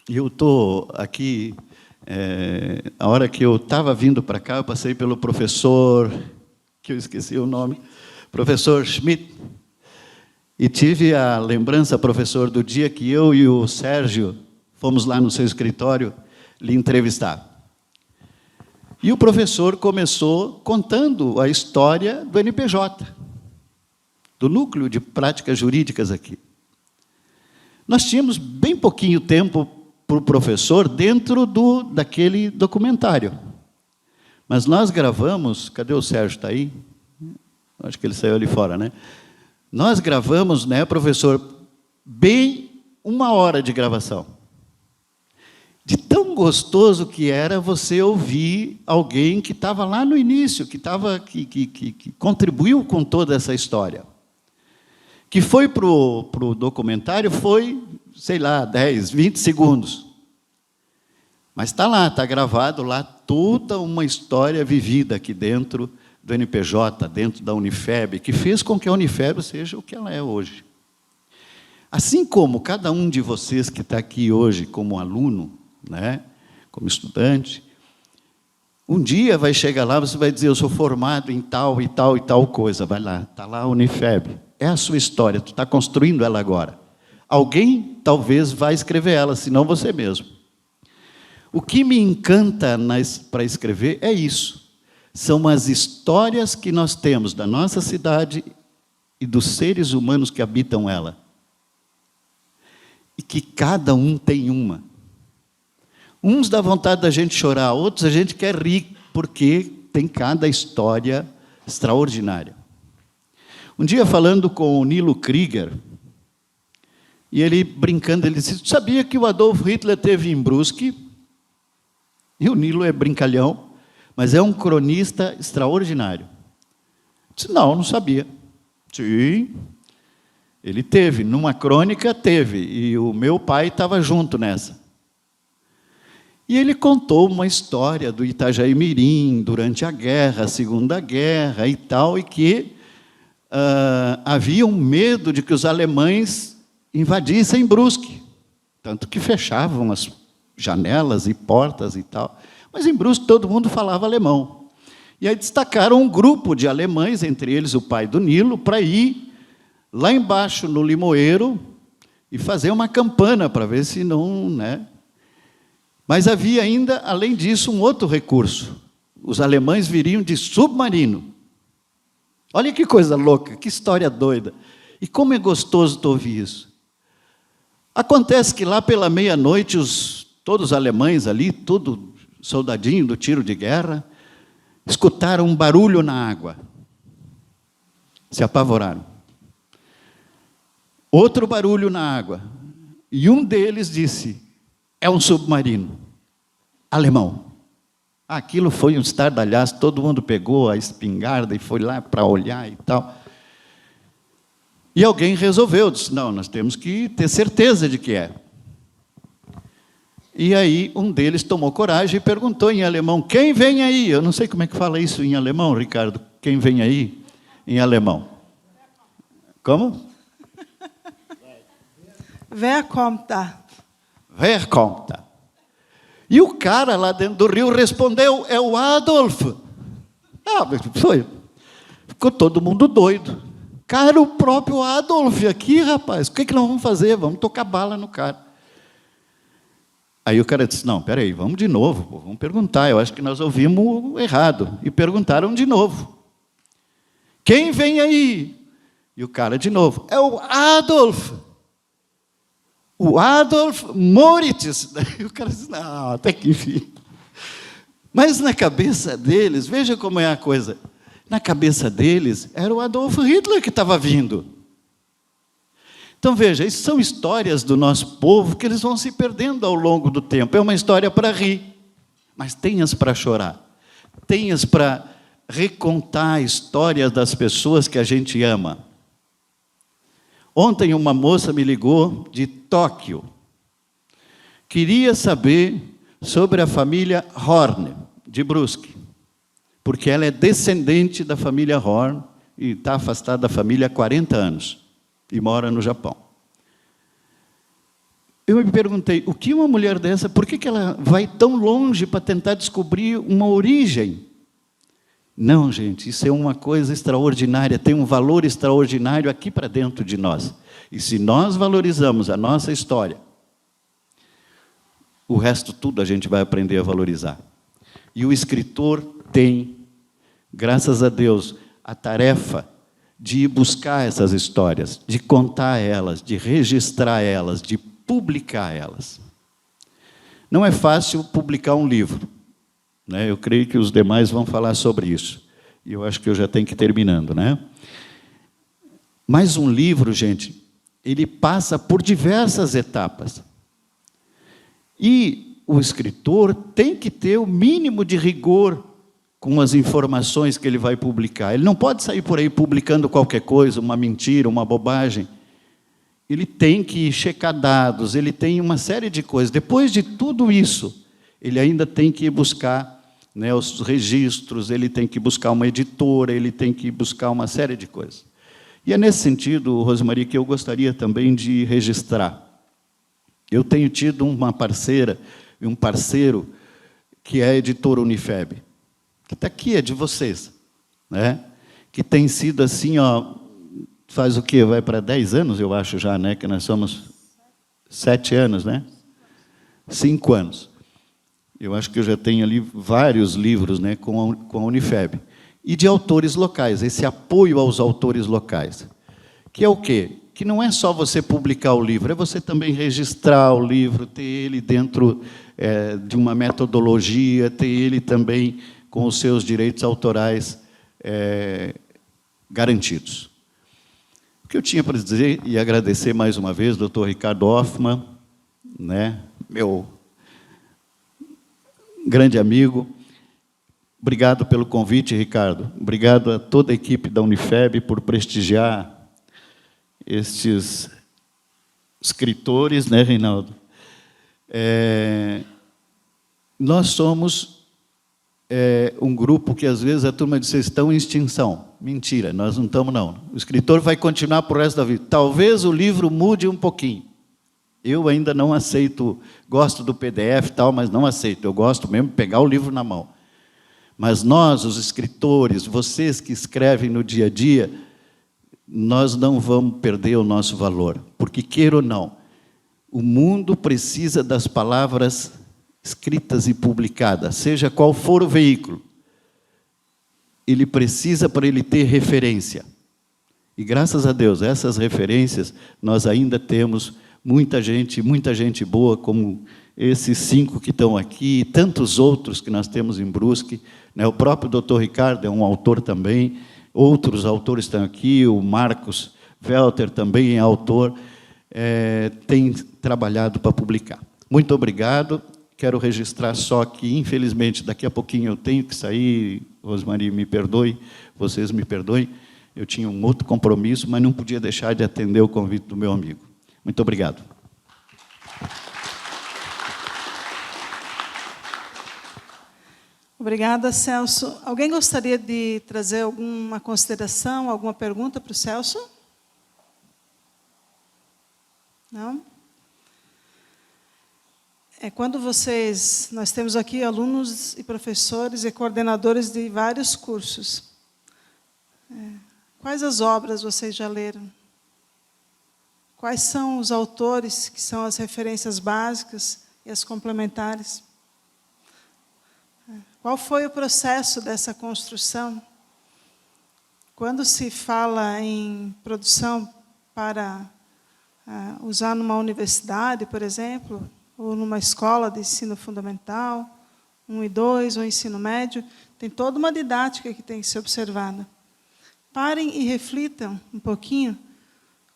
eu estou aqui, a hora que eu estava vindo para cá, eu passei pelo professor, que eu esqueci o nome, professor Schmidt, e tive a lembrança, professor, do dia que eu e o Sérgio fomos lá no seu escritório lhe entrevistar. E o professor começou contando a história do NPJ, do Núcleo de Práticas Jurídicas aqui. Nós tínhamos bem pouquinho tempo para o professor dentro daquele documentário. Mas nós gravamos... Cadê o Sérgio? Está aí? Acho que ele saiu ali fora, né? Nós gravamos, né, professor, bem 1 hora de gravação. De tão gostoso que era você ouvir alguém que estava lá no início, que contribuiu com toda essa história. Que foi para o documentário, foi, sei lá, 10, 20 segundos. Mas está lá, está gravado lá toda uma história vivida aqui dentro do NPJ, dentro da Unifeb, que fez com que a Unifeb seja o que ela é hoje. Assim como cada um de vocês que está aqui hoje como aluno, né, como estudante, um dia vai chegar lá, você vai dizer, eu sou formado em tal e tal e tal coisa. Vai lá, está lá a Unifeb. É a sua história, tu está construindo ela agora. Alguém talvez vai escrever ela, se não você mesmo. O que me encanta para escrever é isso. São as histórias que nós temos da nossa cidade e dos seres humanos que habitam ela. E que cada um tem uma. Uns dá vontade da gente chorar, outros a gente quer rir, porque tem cada história extraordinária. Um dia, falando com o Nilo Krieger, e ele brincando, ele disse: sabia que o Adolf Hitler teve em Brusque? E o Nilo é brincalhão, mas é um cronista extraordinário. Eu disse: não sabia. Sim, ele teve, numa crônica teve, e o meu pai estava junto nessa. E ele contou uma história do Itajaí Mirim, durante a guerra, a Segunda Guerra e tal, e que havia um medo de que os alemães invadissem Brusque, tanto que fechavam as janelas e portas e tal. Mas em Brusque todo mundo falava alemão. E aí destacaram um grupo de alemães, entre eles o pai do Nilo, para ir lá embaixo no Limoeiro e fazer uma campana para ver se não... né? Mas havia ainda, além disso, um outro recurso. Os alemães viriam de submarino. Olha que coisa louca, que história doida. E como é gostoso ouvir isso. Acontece que lá pela meia-noite, todos os alemães ali, tudo soldadinho do tiro de guerra, escutaram um barulho na água. Se apavoraram. Outro barulho na água. E um deles disse: é um submarino alemão. Aquilo foi um estardalhaço, todo mundo pegou a espingarda e foi lá para olhar e tal. E alguém resolveu, disse: não, nós temos que ter certeza de que é. E aí um deles tomou coragem e perguntou em alemão: quem vem aí? Eu não sei como é que fala isso em alemão, Ricardo. Quem vem aí em alemão? Como? Wer kommt da? Wer kommt da? E o cara lá dentro do rio respondeu: é o Adolf. Foi. Ficou todo mundo doido. Cara, o próprio Adolf aqui, rapaz. O que nós vamos fazer? Vamos tocar bala no cara. Aí o cara disse: não, peraí, vamos de novo, pô, vamos perguntar. Eu acho que nós ouvimos errado. E perguntaram de novo: quem vem aí? E o cara de novo: é o Adolf. O Adolf Moritz. E o cara disse: não, até que enfim. Mas na cabeça deles, veja como é a coisa. Na cabeça deles, era o Adolf Hitler que estava vindo. Então, veja, isso são histórias do nosso povo que eles vão se perdendo ao longo do tempo. É uma história para rir, mas tem-as para chorar. Tem-as para recontar histórias das pessoas que a gente ama. Ontem uma moça me ligou de Tóquio. Queria saber sobre a família Horn, de Brusque, porque ela é descendente da família Horn e está afastada da família há 40 anos e mora no Japão. Eu me perguntei: o que uma mulher dessa, por que ela vai tão longe para tentar descobrir uma origem? Não, gente, isso é uma coisa extraordinária, tem um valor extraordinário aqui para dentro de nós. E se nós valorizamos a nossa história, o resto tudo a gente vai aprender a valorizar. E o escritor tem, graças a Deus, a tarefa de ir buscar essas histórias, de contar elas, de registrar elas, de publicar elas. Não é fácil publicar um livro. Eu creio que os demais vão falar sobre isso. E eu acho que eu já tenho que ir terminando, né? Mas um livro, gente, ele passa por diversas etapas. E o escritor tem que ter o mínimo de rigor com as informações que ele vai publicar. Ele não pode sair por aí publicando qualquer coisa, uma mentira, uma bobagem. Ele tem que checar dados, ele tem uma série de coisas. Depois de tudo isso, ele ainda tem que buscar os registros, ele tem que buscar uma editora, ele tem que buscar uma série de coisas. E é nesse sentido, Rosemarie, que eu gostaria também de registrar. Eu tenho tido uma parceira e um parceiro que é a editora Unifeb, que está aqui, é de vocês, né? Que tem sido assim, faz o quê? Vai para 10 anos, eu acho já, né? Que nós somos 7 anos, né? 5 anos. Eu acho que eu já tenho ali vários livros, né, com a Unifeb. E de autores locais, esse apoio aos autores locais. Que é o quê? Que não é só você publicar o livro, é você também registrar o livro, ter ele dentro de uma metodologia, ter ele também com os seus direitos autorais garantidos. O que eu tinha para dizer, e agradecer mais uma vez, doutor Ricardo Hoffmann, né, meu grande amigo. Obrigado pelo convite, Ricardo. Obrigado a toda a equipe da Unifeb por prestigiar estes escritores, né, Reinaldo? Nós somos um grupo que, às vezes, a turma diz, vocês estão em extinção. Mentira, nós não estamos, não. O escritor vai continuar para o resto da vida. Talvez o livro mude um pouquinho. Eu ainda não aceito, gosto do PDF e tal, mas não aceito. Eu gosto mesmo de pegar o livro na mão. Mas nós, os escritores, vocês que escrevem no dia a dia, nós não vamos perder o nosso valor. Porque, queira ou não, o mundo precisa das palavras escritas e publicadas, seja qual for o veículo. Ele precisa para ele ter referência. E, graças a Deus, essas referências, nós ainda temos muita gente boa, como esses 5 que estão aqui, e tantos outros que nós temos em Brusque, né? O próprio doutor Ricardo é um autor também, outros autores estão aqui, o Marcos Welter também é autor, tem trabalhado para publicar. Muito obrigado. Quero registrar só que, infelizmente, daqui a pouquinho eu tenho que sair, Rosemarie, me perdoe, vocês me perdoem, eu tinha um outro compromisso, mas não podia deixar de atender o convite do meu amigo. Muito obrigado. Obrigada, Celso. Alguém gostaria de trazer alguma consideração, alguma pergunta para o Celso? Não? Quando nós temos aqui alunos e professores e coordenadores de vários cursos. Quais as obras vocês já leram? Quais são os autores que são as referências básicas e as complementares? Qual foi o processo dessa construção? Quando se fala em produção para usar numa universidade, por exemplo, ou numa escola de ensino fundamental, 1 e 2, ou ensino médio, tem toda uma didática que tem que ser observada. Parem e reflitam um pouquinho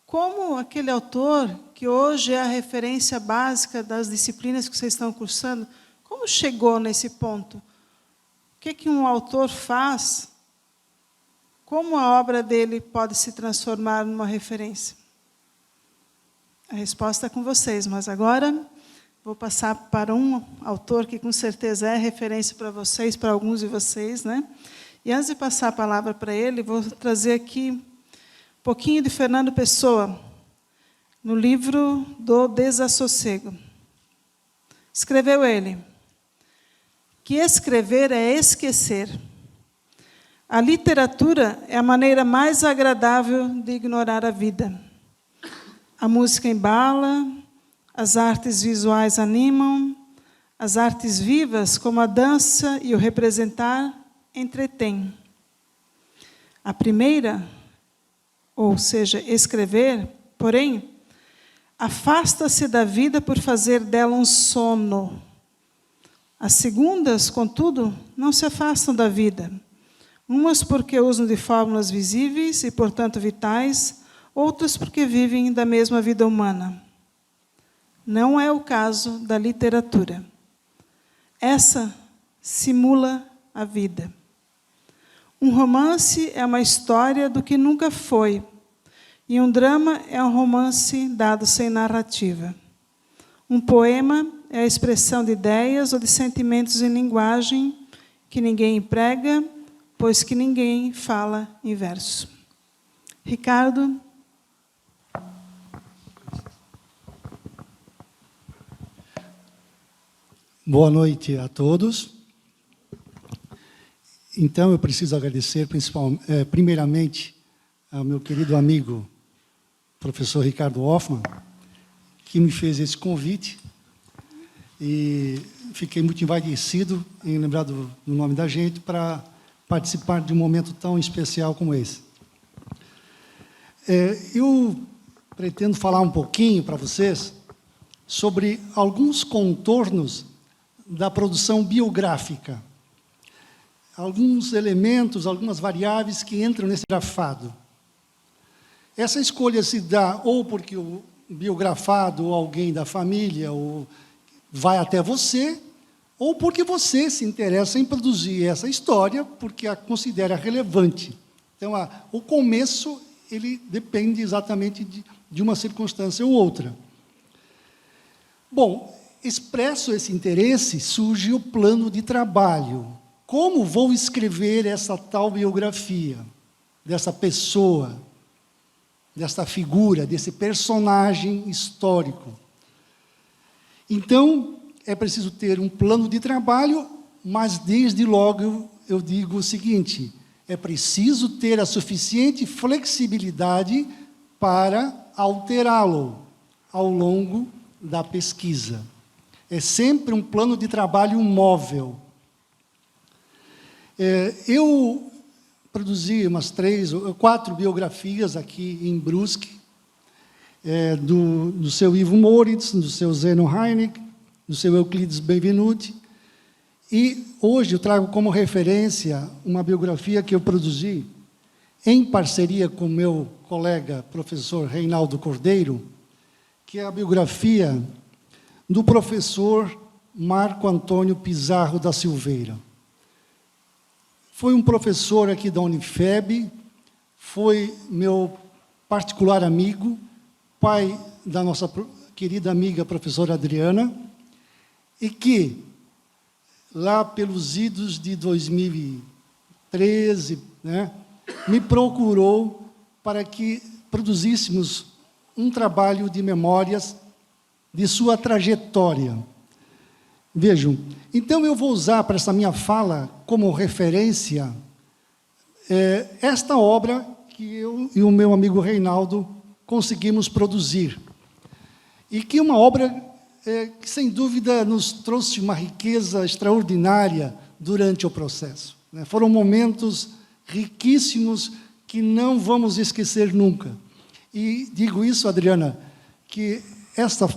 como aquele autor, que hoje é a referência básica das disciplinas que vocês estão cursando, como chegou nesse ponto? O que um autor faz? Como a obra dele pode se transformar numa referência? A resposta é com vocês, mas agora vou passar para um autor que com certeza é referência para vocês, para alguns de vocês, né? E antes de passar a palavra para ele, vou trazer aqui um pouquinho de Fernando Pessoa, no livro do Desassossego. Escreveu ele: que escrever é esquecer. A literatura é a maneira mais agradável de ignorar a vida. A música embala, as artes visuais animam, as artes vivas, como a dança e o representar, entretêm. A primeira, ou seja, escrever, porém, afasta-se da vida por fazer dela um sono. As segundas, contudo, não se afastam da vida. Umas porque usam de fórmulas visíveis e, portanto, vitais, outras porque vivem da mesma vida humana. Não é o caso da literatura. Essa simula a vida. Um romance é uma história do que nunca foi, e um drama é um romance dado sem narrativa. Um poema é a expressão de ideias ou de sentimentos em linguagem que ninguém emprega, pois que ninguém fala em verso. Ricardo. Boa noite a todos. Então, eu preciso agradecer, primeiramente, ao meu querido amigo, professor Ricardo Hoffmann, que me fez esse convite. E fiquei muito envaidecido em lembrar do nome da gente para participar de um momento tão especial como esse. Eu pretendo falar um pouquinho para vocês sobre alguns contornos da produção biográfica, alguns elementos, algumas variáveis que entram nesse biografado. Essa escolha se dá ou porque o biografado ou alguém da família ou vai até você, ou porque você se interessa em produzir essa história porque a considera relevante. Então, o começo ele depende exatamente de uma circunstância ou outra. Bom, expresso esse interesse, surge o plano de trabalho. Como vou escrever essa tal biografia dessa pessoa, dessa figura, desse personagem histórico? Então, é preciso ter um plano de trabalho, mas, desde logo, eu digo o seguinte: é preciso ter a suficiente flexibilidade para alterá-lo ao longo da pesquisa. É sempre um plano de trabalho móvel. Eu produzi umas 3 ou 4 biografias aqui em Brusque, do seu Ivo Moritz, do seu Zeno Heineck, do seu Euclides Benvenuti, e hoje eu trago como referência uma biografia que eu produzi em parceria com meu colega, professor Reinaldo Cordeiro, que é a biografia do professor Marco Antônio Pizarro da Silveira. Foi um professor aqui da Unifeb, foi meu particular amigo, pai da nossa querida amiga professora Adriana, e que, lá pelos idos de 2013, me procurou para que produzíssemos um trabalho de memórias de sua trajetória. Vejam, então eu vou usar para essa minha fala como referência esta obra que eu e o meu amigo Reinaldo conseguimos produzir. E que é uma obra que, sem dúvida, nos trouxe uma riqueza extraordinária durante o processo. Foram momentos riquíssimos que não vamos esquecer nunca. E digo isso, Adriana, que esta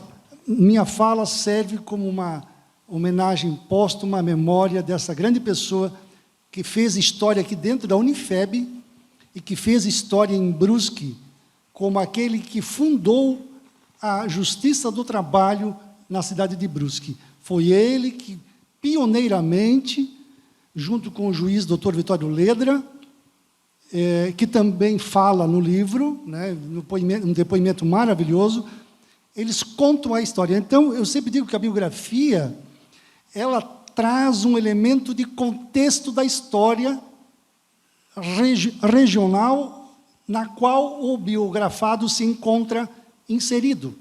minha fala serve como uma homenagem póstuma à memória dessa grande pessoa que fez história aqui dentro da Unifeb e que fez história em Brusque, como aquele que fundou a Justiça do Trabalho na cidade de Brusque. Foi ele que, pioneiramente, junto com o juiz Dr. Vitório Ledra, que também fala no livro, um depoimento maravilhoso, eles contam a história. Então, eu sempre digo que a biografia, ela traz um elemento de contexto da história regional na qual o biografado se encontra inserido.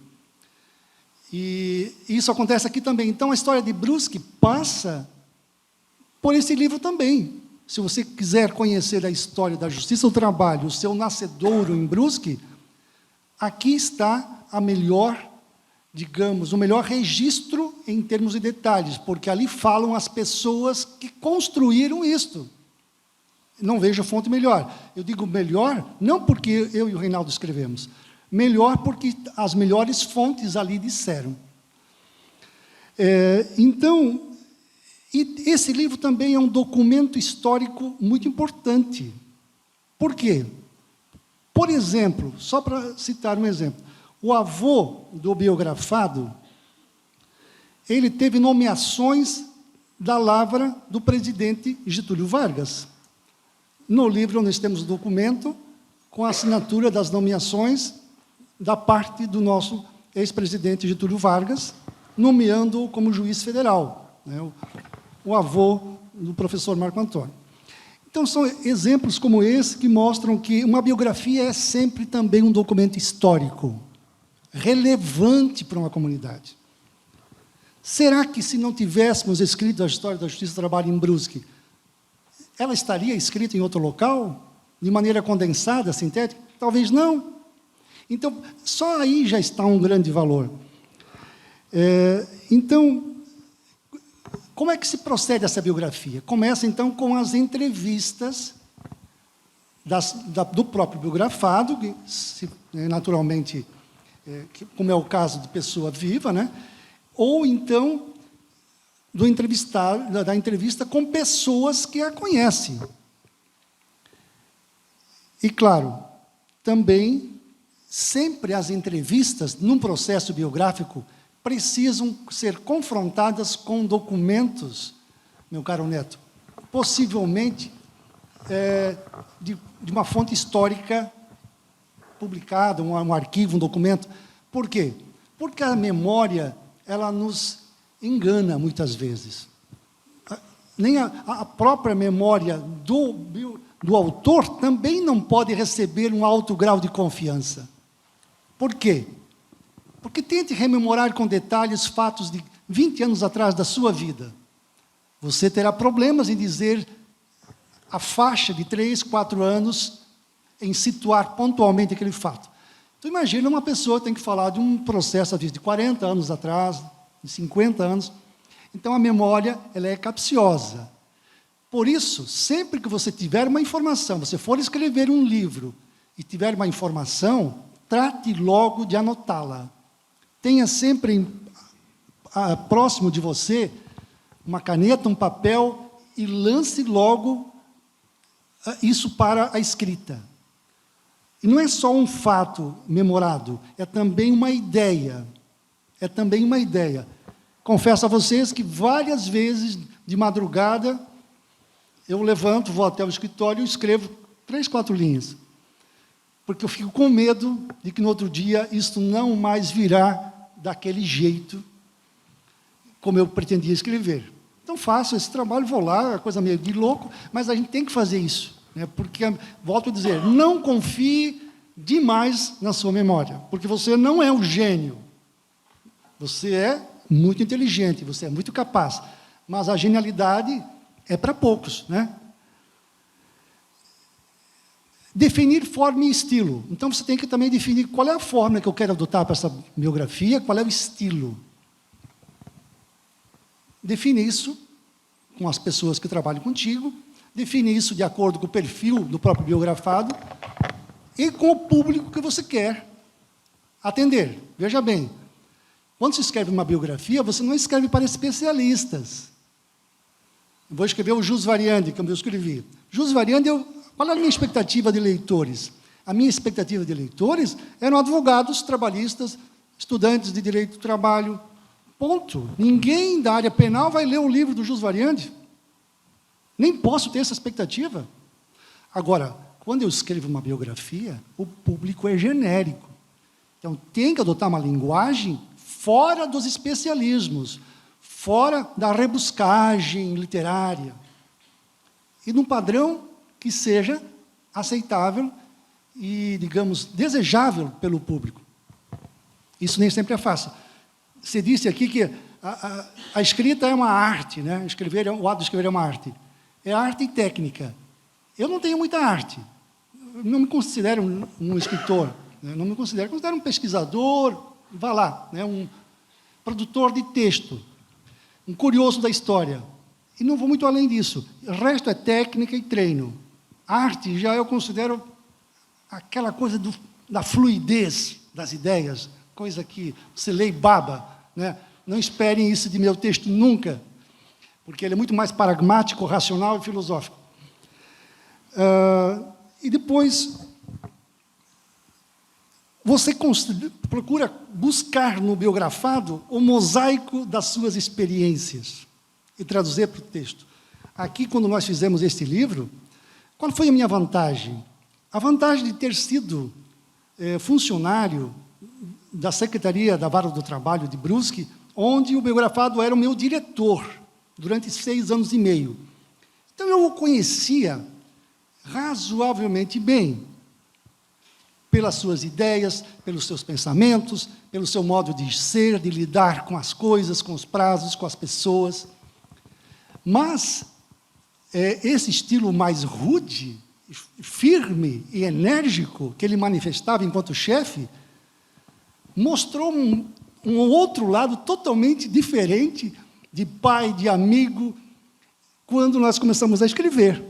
E isso acontece aqui também. Então, a história de Brusque passa por esse livro também. Se você quiser conhecer a história da Justiça do Trabalho, o seu nascedouro em Brusque, aqui está a melhor, digamos, o melhor registro em termos de detalhes, porque ali falam as pessoas que construíram isto. Não vejo fonte melhor. Eu digo melhor, não porque eu e o Reinaldo escrevemos, melhor porque as melhores fontes ali disseram. Então, e esse livro também é um documento histórico muito importante. Por quê? Por exemplo, só para citar um exemplo, o avô do biografado, ele teve nomeações da lavra do presidente Getúlio Vargas. No livro nós temos o documento com a assinatura das nomeações da parte do nosso ex-presidente Getúlio Vargas, nomeando-o como juiz federal, o avô do professor Marco Antônio. Então, são exemplos como esse que mostram que uma biografia é sempre também um documento histórico, relevante para uma comunidade. Será que, se não tivéssemos escrito a história da Justiça do Trabalho em Brusque, ela estaria escrita em outro local, de maneira condensada, sintética? Talvez não. Então, só aí já está um grande valor. Então, como é que se procede essa biografia? Começa, então, com as entrevistas do próprio biografado, que, naturalmente, como é o caso de pessoa viva, né? Ou, então, da entrevista com pessoas que a conhecem. E, claro, também, sempre as entrevistas, num processo biográfico, precisam ser confrontadas com documentos, meu caro Neto, possivelmente de uma fonte histórica publicada, um arquivo, um documento. Por quê? Porque a memória, ela nos engana muitas vezes. Nem a própria memória do autor também não pode receber um alto grau de confiança. Por quê? Porque tente rememorar com detalhes fatos de 20 anos atrás da sua vida. Você terá problemas em dizer a faixa de 3, 4 anos, em situar pontualmente aquele fato. Então, imagina uma pessoa que tem que falar de um processo, às vezes, de 40 anos atrás, de 50 anos. Então, a memória, ela é capciosa. Por isso, sempre que você tiver uma informação, você for escrever um livro e tiver uma informação, trate logo de anotá-la. Tenha sempre próximo de você uma caneta, um papel, e lance logo isso para a escrita. E não é só um fato memorado, é também uma ideia. É também uma ideia. Confesso a vocês que várias vezes, de madrugada, eu levanto, vou até o escritório e escrevo 3, 4 linhas. Porque eu fico com medo de que no outro dia isso não mais virá daquele jeito como eu pretendia escrever. Então faço esse trabalho, vou lá, é coisa meio de louco, mas a gente tem que fazer isso, né? Porque, volto a dizer, não confie demais na sua memória, porque você não é um gênio. Você é muito inteligente, você é muito capaz, mas a genialidade é para poucos, né? Definir forma e estilo. Então, você tem que também definir qual é a forma que eu quero adotar para essa biografia, qual é o estilo. Define isso com as pessoas que trabalham contigo, define isso de acordo com o perfil do próprio biografado e com o público que você quer atender. Veja bem, quando se escreve uma biografia, você não escreve para especialistas. Eu vou escrever o Jus Variandi, como eu escrevi. Jus Variandi, qual é a minha expectativa de leitores? A minha expectativa de leitores eram advogados, trabalhistas, estudantes de direito do trabalho. Ponto. Ninguém da área penal vai ler o livro do Jus Variandi. Nem posso ter essa expectativa. Agora, quando eu escrevo uma biografia, o público é genérico. Então, tem que adotar uma linguagem fora dos especialismos, fora da rebuscagem literária, e num padrão que seja aceitável e, digamos, desejável pelo público. Isso nem sempre é fácil. Você disse aqui que a escrita é uma arte, né? O ato de escrever é uma arte. É arte e técnica. Eu não tenho muita arte. Eu não me considero um escritor. Né? Não me considero um pesquisador, vá lá, né? Um produtor de texto, um curioso da história. E não vou muito além disso. O resto é técnica e treino. Arte já eu considero aquela coisa da fluidez das ideias, coisa que você lê e baba, né? Não esperem isso de meu texto nunca, porque ele é muito mais pragmático, racional e filosófico. E depois, você procura buscar no biografado o mosaico das suas experiências e traduzir para o texto. Aqui, quando nós fizemos este livro, qual foi a minha vantagem? A vantagem de ter sido funcionário da Secretaria da Vara do Trabalho de Brusque, onde o biografado era o meu diretor, durante 6 anos e meio. Então, eu o conhecia razoavelmente bem, pelas suas ideias, pelos seus pensamentos, pelo seu modo de ser, de lidar com as coisas, com os prazos, com as pessoas. Mas esse estilo mais rude, firme e enérgico que ele manifestava enquanto chefe, mostrou um outro lado totalmente diferente de pai, de amigo, quando nós começamos a escrever.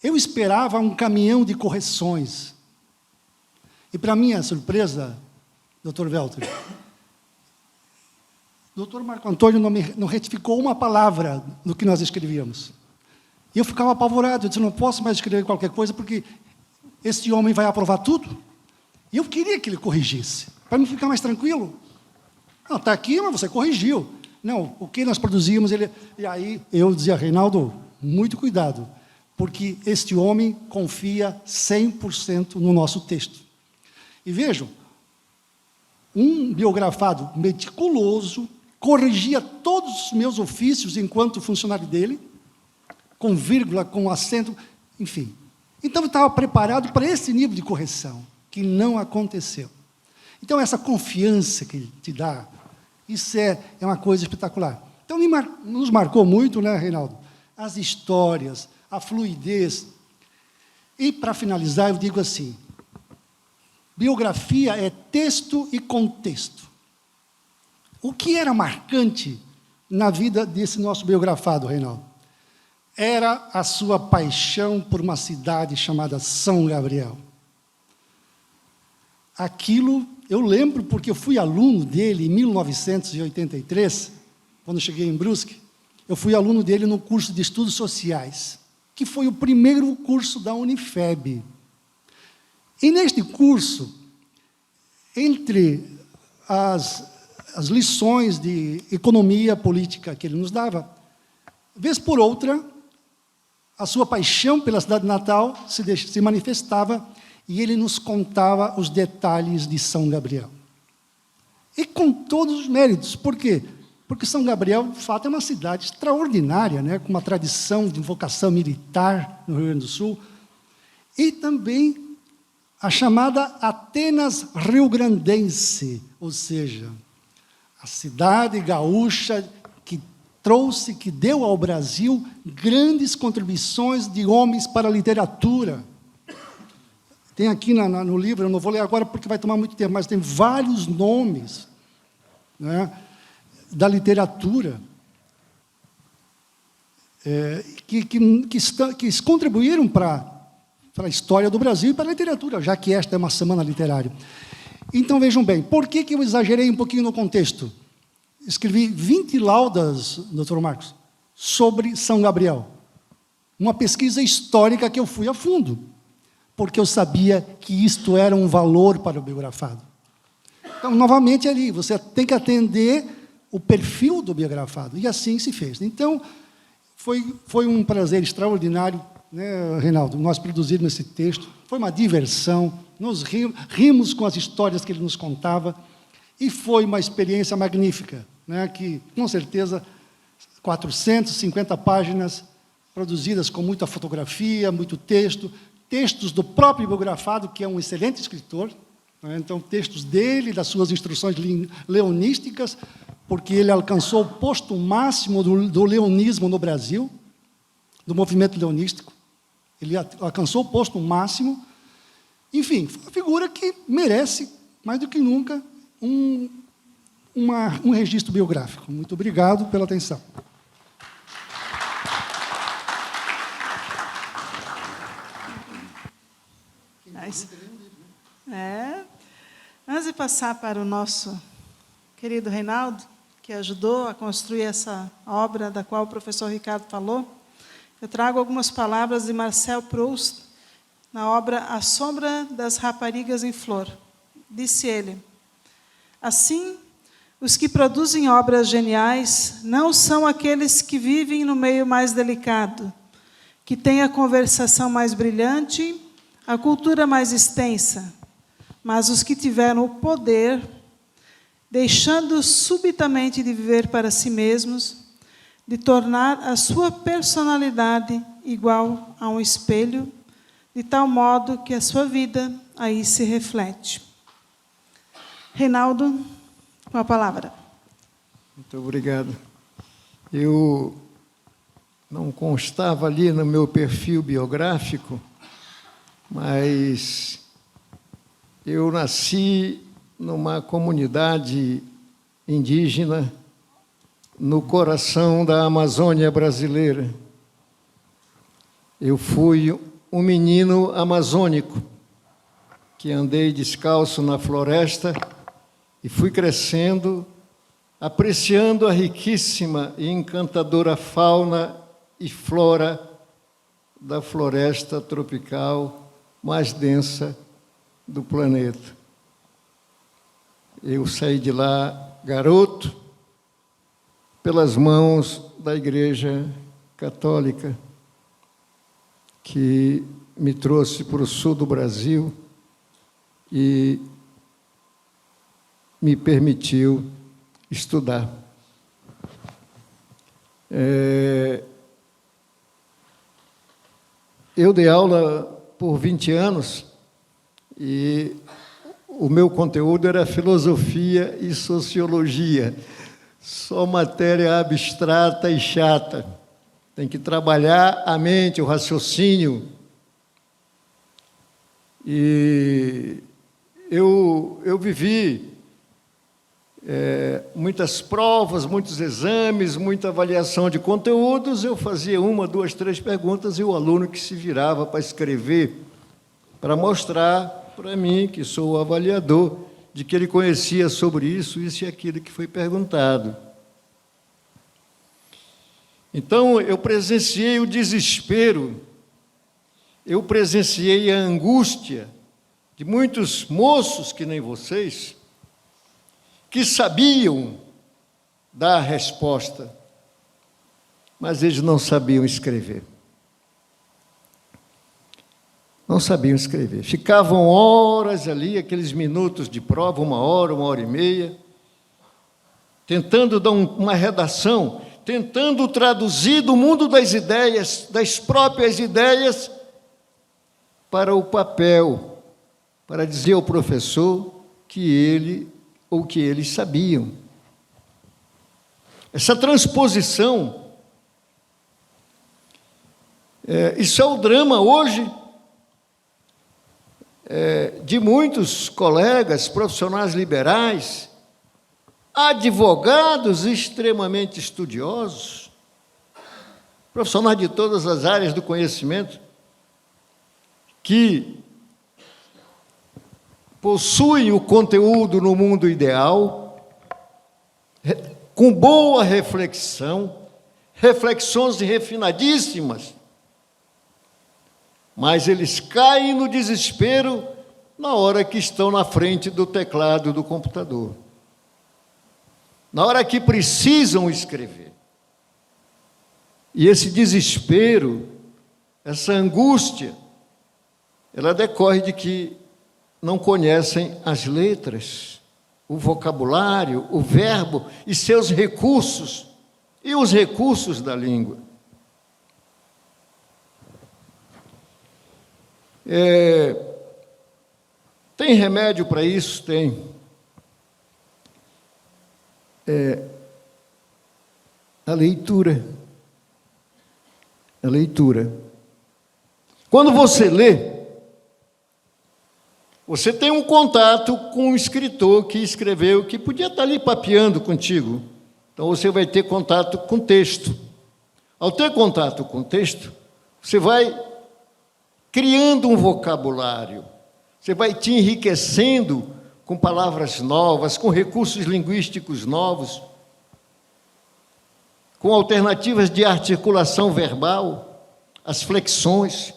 Eu esperava um caminhão de correções. E, para minha surpresa, Dr. Welter, Dr. Marco Antônio não retificou uma palavra do que nós escrevíamos. E eu ficava apavorado, eu disse, não posso mais escrever qualquer coisa, porque esse homem vai aprovar tudo. E eu queria que ele corrigisse, para me ficar mais tranquilo. Não, está aqui, mas você corrigiu. Não, o que nós produzimos, ele... E aí eu dizia, Reinaldo, muito cuidado, porque este homem confia 100% no nosso texto. E vejam, um biografado meticuloso, corrigia todos os meus ofícios enquanto funcionário dele, com vírgula, com acento, enfim. Então, eu estava preparado para esse nível de correção, que não aconteceu. Então, essa confiança que ele te dá, isso é uma coisa espetacular. Então, nos marcou muito, né, Reinaldo? As histórias, a fluidez. E, para finalizar, eu digo assim, biografia é texto e contexto. O que era marcante na vida desse nosso biografado, Reinaldo? Era a sua paixão por uma cidade chamada São Gabriel. Aquilo, eu lembro porque eu fui aluno dele em 1983, quando cheguei em Brusque, eu fui aluno dele no curso de Estudos Sociais, que foi o primeiro curso da Unifeb. E neste curso, entre as lições de economia política que ele nos dava, vez por outra, a sua paixão pela cidade natal se manifestava e ele nos contava os detalhes de São Gabriel. E com todos os méritos. Por quê? Porque São Gabriel, de fato, é uma cidade extraordinária, né, com uma tradição de vocação militar no Rio Grande do Sul, e também a chamada Atenas rio-grandense, ou seja, a cidade gaúcha que deu ao Brasil grandes contribuições de homens para a literatura. Tem aqui no livro, eu não vou ler agora porque vai tomar muito tempo, mas tem vários nomes, né, da literatura que contribuíram para a história do Brasil e para a literatura, já que esta é uma semana literária. Então, vejam bem, por que eu exagerei um pouquinho no contexto? Escrevi 20 laudas, doutor Marcos, sobre São Gabriel. Uma pesquisa histórica que eu fui a fundo, porque eu sabia que isto era um valor para o biografado. Então, novamente, ali, você tem que atender o perfil do biografado, e assim se fez. Então, foi um prazer extraordinário, né, Reinaldo, nós produzirmos esse texto, foi uma diversão, nos rimos com as histórias que ele nos contava, e foi uma experiência magnífica, né, que, com certeza, 450 páginas produzidas com muita fotografia, muito texto, textos do próprio biografado, que é um excelente escritor, né, então, textos dele, das suas instruções leonísticas, porque ele alcançou o posto máximo do leonismo no Brasil, do movimento leonístico, ele alcançou o posto máximo, enfim, uma figura que merece, mais do que nunca, um registro biográfico. Muito obrigado pela atenção. Antes de passar para o nosso querido Reinaldo, que ajudou a construir essa obra da qual o professor Ricardo falou, eu trago algumas palavras de Marcel Proust, na obra A Sombra das Raparigas em Flor. Disse ele: assim, os que produzem obras geniais não são aqueles que vivem no meio mais delicado, que têm a conversação mais brilhante, a cultura mais extensa, mas os que tiveram o poder, deixando subitamente de viver para si mesmos, de tornar a sua personalidade igual a um espelho, de tal modo que a sua vida aí se reflete. Reinaldo, com a palavra. Muito obrigado. Eu não constava ali no meu perfil biográfico, mas eu nasci numa comunidade indígena no coração da Amazônia brasileira. Eu fui um menino amazônico que andei descalço na floresta e fui crescendo, apreciando a riquíssima e encantadora fauna e flora da floresta tropical mais densa do planeta. Eu saí de lá garoto, pelas mãos da Igreja Católica, que me trouxe para o sul do Brasil e me permitiu estudar. Eu dei aula por 20 anos e o meu conteúdo era filosofia e sociologia, só matéria abstrata e chata. Tem que trabalhar a mente, o raciocínio. E eu vivi muitas provas, muitos exames, muita avaliação de conteúdos. Eu fazia 1, 2, 3 perguntas e o aluno que se virava para escrever, para mostrar para mim, que sou o avaliador, de que ele conhecia sobre isso e aquilo que foi perguntado. Então, eu presenciei o desespero, eu presenciei a angústia de muitos moços, que nem vocês, que sabiam dar a resposta, mas eles não sabiam escrever. Não sabiam escrever. Ficavam horas ali, aqueles minutos de prova, 1 hora, 1h30, tentando dar uma redação, tentando traduzir do mundo das ideias, das próprias ideias, para o papel, para dizer ao professor que ele ou que eles sabiam. Essa transposição, isso é o drama hoje de muitos colegas profissionais liberais, advogados extremamente estudiosos, profissionais de todas as áreas do conhecimento, que possuem o conteúdo no mundo ideal, com boa reflexão, reflexões refinadíssimas, mas eles caem no desespero na hora que estão na frente do teclado do computador, na hora que precisam escrever. E esse desespero, essa angústia, ela decorre de que não conhecem as letras, o vocabulário, o verbo e seus recursos, e os recursos da língua. Tem remédio para isso? Tem. A leitura. A leitura. Quando você lê, você tem um contato com um escritor que escreveu, que podia estar ali papeando contigo. Então, você vai ter contato com texto. Ao ter contato com texto, você vai criando um vocabulário, você vai te enriquecendo com palavras novas, com recursos linguísticos novos, com alternativas de articulação verbal, as flexões.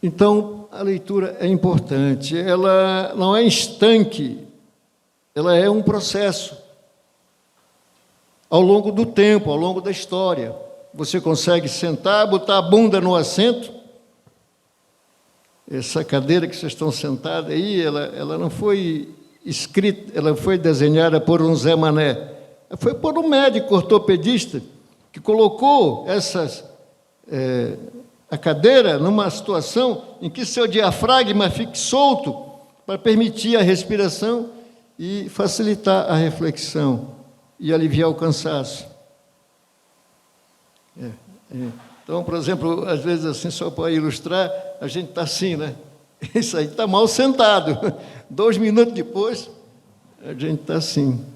Então, a leitura é importante, ela não é estanque, ela é um processo. Ao longo do tempo, ao longo da história, você consegue sentar, botar a bunda no assento. Essa cadeira que vocês estão sentados aí, ela não foi escrita, ela foi desenhada por um Zé Mané. Foi por um médico ortopedista que colocou a cadeira numa situação em que seu diafragma fique solto para permitir a respiração e facilitar a reflexão e aliviar o cansaço. Então, por exemplo, às vezes, assim, só para ilustrar, a gente está assim, né? Isso aí está mal sentado. 2 minutos depois, a gente está assim.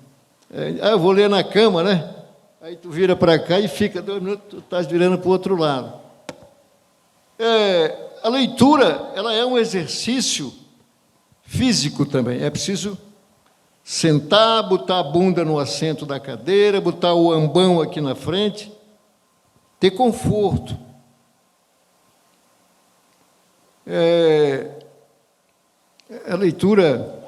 Eu vou ler na cama, né? Aí tu vira para cá e fica 2 minutos, tu estás virando para o outro lado. A leitura, ela é um exercício físico também. É preciso sentar, botar a bunda no assento da cadeira, botar o ambão aqui na frente, ter conforto. A leitura,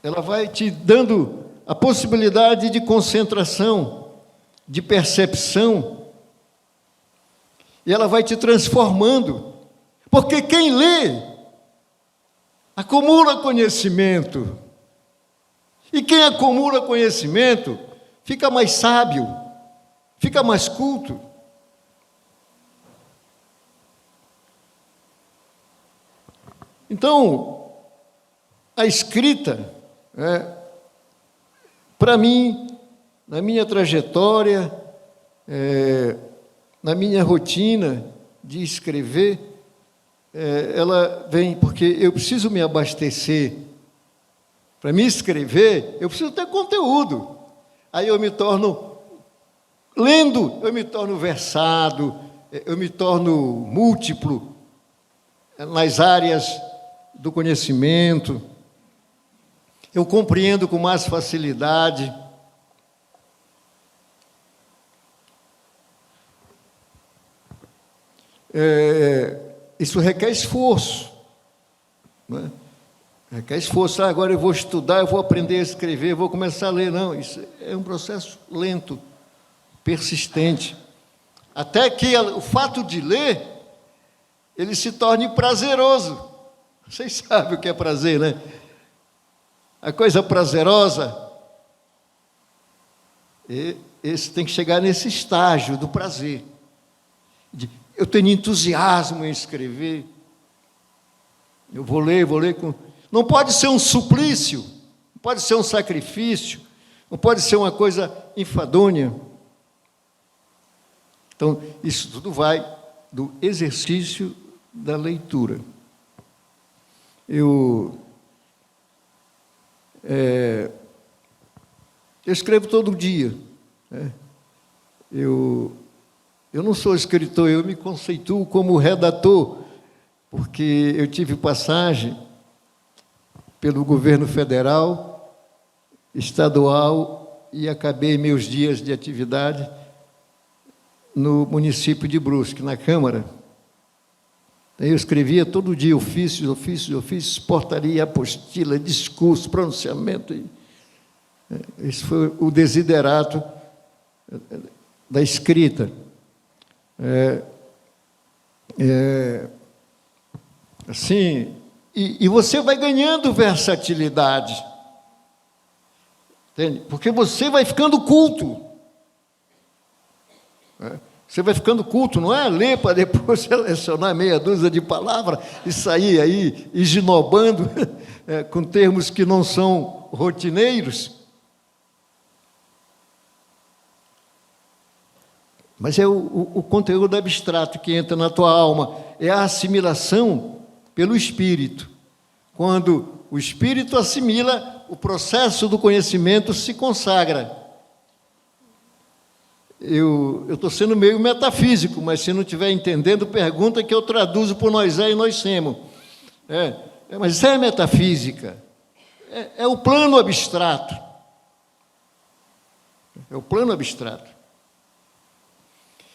ela vai te dando a possibilidade de concentração, de percepção, e ela vai te transformando, porque quem lê acumula conhecimento, e quem acumula conhecimento fica mais sábio, fica mais culto. Então, a escrita, para mim, na minha trajetória, na minha rotina de escrever, ela vem porque eu preciso me abastecer. Para me escrever, eu preciso ter conteúdo. Aí eu me torno, lendo, eu me torno versado, eu me torno múltiplo nas áreas do conhecimento, eu compreendo com mais facilidade. Isso requer esforço, né? Requer esforço. Agora eu vou estudar, eu vou aprender a escrever, eu vou começar a ler. Não, isso é um processo lento, persistente, até que o fato de ler, ele se torne prazeroso. Vocês sabem o que é prazer, né? A coisa prazerosa, esse tem que chegar nesse estágio do prazer. Eu tenho entusiasmo em escrever. Eu vou ler com... Não pode ser um suplício, não pode ser um sacrifício, não pode ser uma coisa enfadonha. Então, isso tudo vai do exercício da leitura. Eu escrevo todo dia, né? Eu não sou escritor, eu me conceituo como redator, porque eu tive passagem pelo governo federal, estadual, e acabei meus dias de atividade no município de Brusque, na Câmara. Eu escrevia todo dia ofícios, portaria, apostila, discurso, pronunciamento. Esse foi o desiderato da escrita. Assim, e você vai ganhando versatilidade, entende? Porque você vai ficando culto. Você vai ficando culto, não é ler para depois selecionar meia dúzia de palavras e sair aí esginobando com termos que não são rotineiros. Mas é o conteúdo abstrato que entra na tua alma, é a assimilação pelo Espírito. Quando o Espírito assimila, o processo do conhecimento se consagra. Eu estou sendo meio metafísico, mas se não estiver entendendo, pergunta que eu traduzo por nós e nós semos. Mas é metafísica, é o plano abstrato. É o plano abstrato.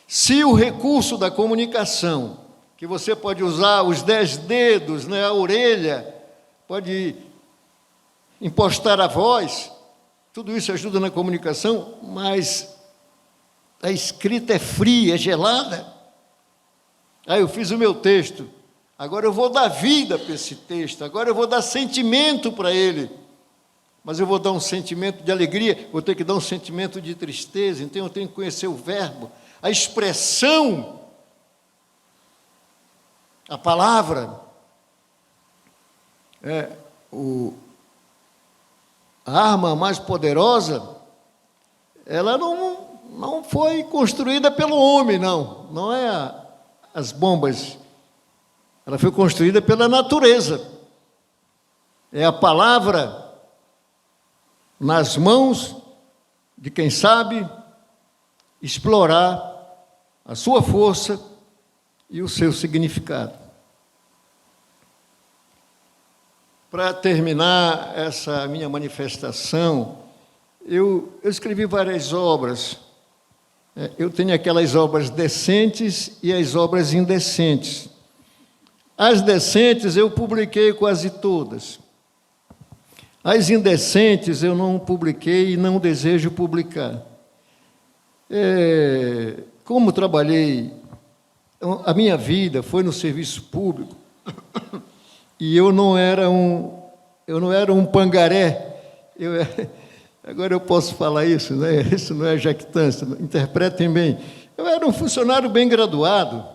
Se o recurso da comunicação, que você pode usar os 10 dedos, né, a orelha, pode impostar a voz, tudo isso ajuda na comunicação, mas a escrita é fria, é gelada. Eu fiz o meu texto, agora eu vou dar vida para esse texto, agora eu vou dar sentimento para ele, mas eu vou dar um sentimento de alegria, vou ter que dar um sentimento de tristeza, então eu tenho que conhecer o verbo, a expressão, a palavra. A arma mais poderosa, ela não foi construída pelo homem, não é as bombas Ela foi construída pela natureza. É a palavra nas mãos de quem sabe explorar a sua força e o seu significado. Para terminar essa minha manifestação, eu escrevi várias obras. Eu tenho aquelas obras decentes e as obras indecentes. As decentes eu publiquei quase todas. As indecentes eu não publiquei e não desejo publicar. Como trabalhei, a minha vida foi no serviço público, e eu não era um pangaré. Agora eu posso falar isso, né? Isso não é jactância, interpretem bem. Eu era um funcionário bem graduado.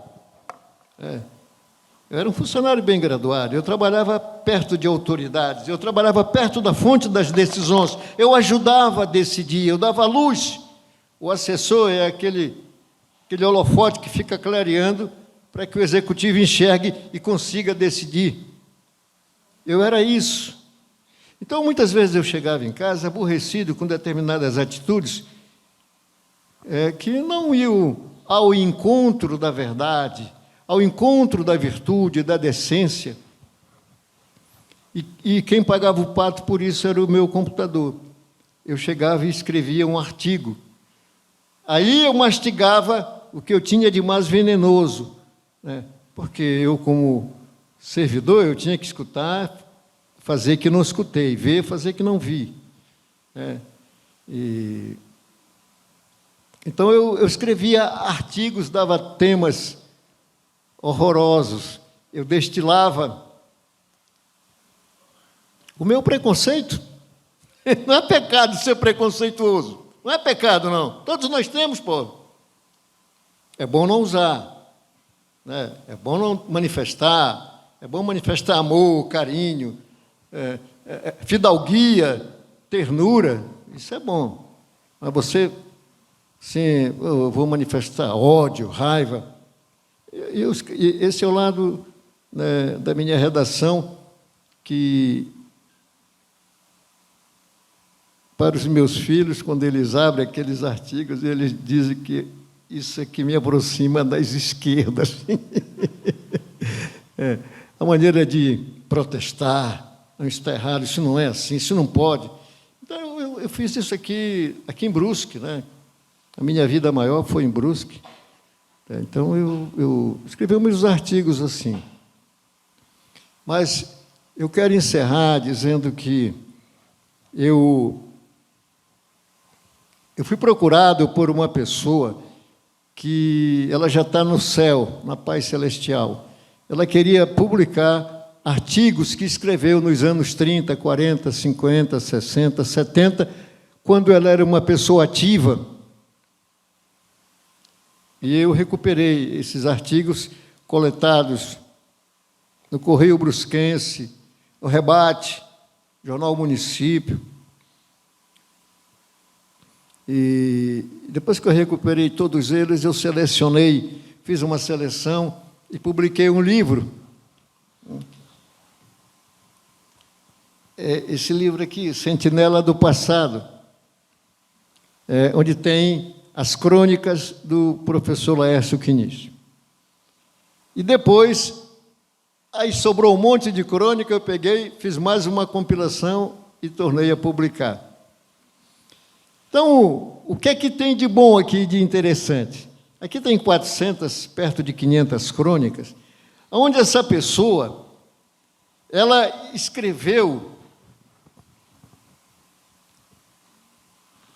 Eu era um funcionário bem graduado, eu trabalhava perto de autoridades, eu trabalhava perto da fonte das decisões, eu ajudava a decidir, eu dava luz. O assessor é aquele holofote que fica clareando para que o executivo enxergue e consiga decidir. Eu era isso. Então, muitas vezes eu chegava em casa aborrecido com determinadas atitudes que não iam ao encontro da verdade, ao encontro da virtude, da decência. E quem pagava o pato por isso era o meu computador. Eu chegava e escrevia um artigo. Aí eu mastigava o que eu tinha de mais venenoso, né? Porque eu, como servidor, eu tinha que escutar, fazer que não escutei, ver, fazer que não vi, né? Então eu escrevia artigos, dava temas horrorosos, eu destilava o meu preconceito. Não é pecado ser preconceituoso, não é pecado, não. Todos nós temos, pô. É bom não usar, né? É bom não manifestar, é bom manifestar amor, carinho, fidalguia, ternura, isso é bom. Mas você, sim, eu vou manifestar ódio, raiva. Esse é o lado, né, da minha redação, que, para os meus filhos, quando eles abrem aqueles artigos, eles dizem que isso aqui me aproxima das esquerdas. A maneira de protestar, não está errado, isso não é assim, isso não pode. Então, eu fiz isso aqui em Brusque, né? A minha vida maior foi em Brusque. Então, eu escrevi meus artigos assim. Mas eu quero encerrar dizendo que eu fui procurado por uma pessoa que ela já está no céu, na paz celestial. Ela queria publicar artigos que escreveu nos anos 30, 40, 50, 60, 70, quando ela era uma pessoa ativa. E eu recuperei esses artigos coletados no Correio Brusquense, no Rebate, Jornal Município. E depois que eu recuperei todos eles, eu selecionei, fiz uma seleção e publiquei um livro. Esse livro aqui, Sentinela do Passado, onde tem as crônicas do professor Laércio Quiniz. E depois, aí sobrou um monte de crônica, eu peguei, fiz mais uma compilação e tornei a publicar. Então, o que é que tem de bom aqui, de interessante? Aqui tem 400, perto de 500 crônicas, onde essa pessoa, ela escreveu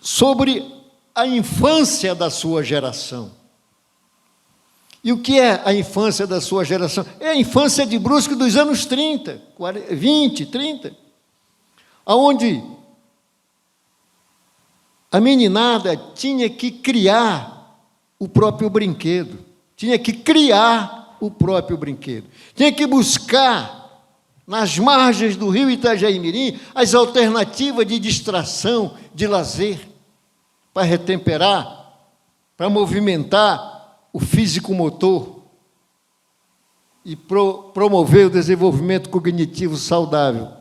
sobre a infância da sua geração. E o que é a infância da sua geração? É a infância de Brusque dos anos 30, 40, 20, 30, onde a meninada tinha que criar o próprio brinquedo, tinha que criar o próprio brinquedo, tinha que buscar nas margens do rio Itajaí-Mirim as alternativas de distração, de lazer, para retemperar, para movimentar o físico-motor. e promover o desenvolvimento cognitivo saudável.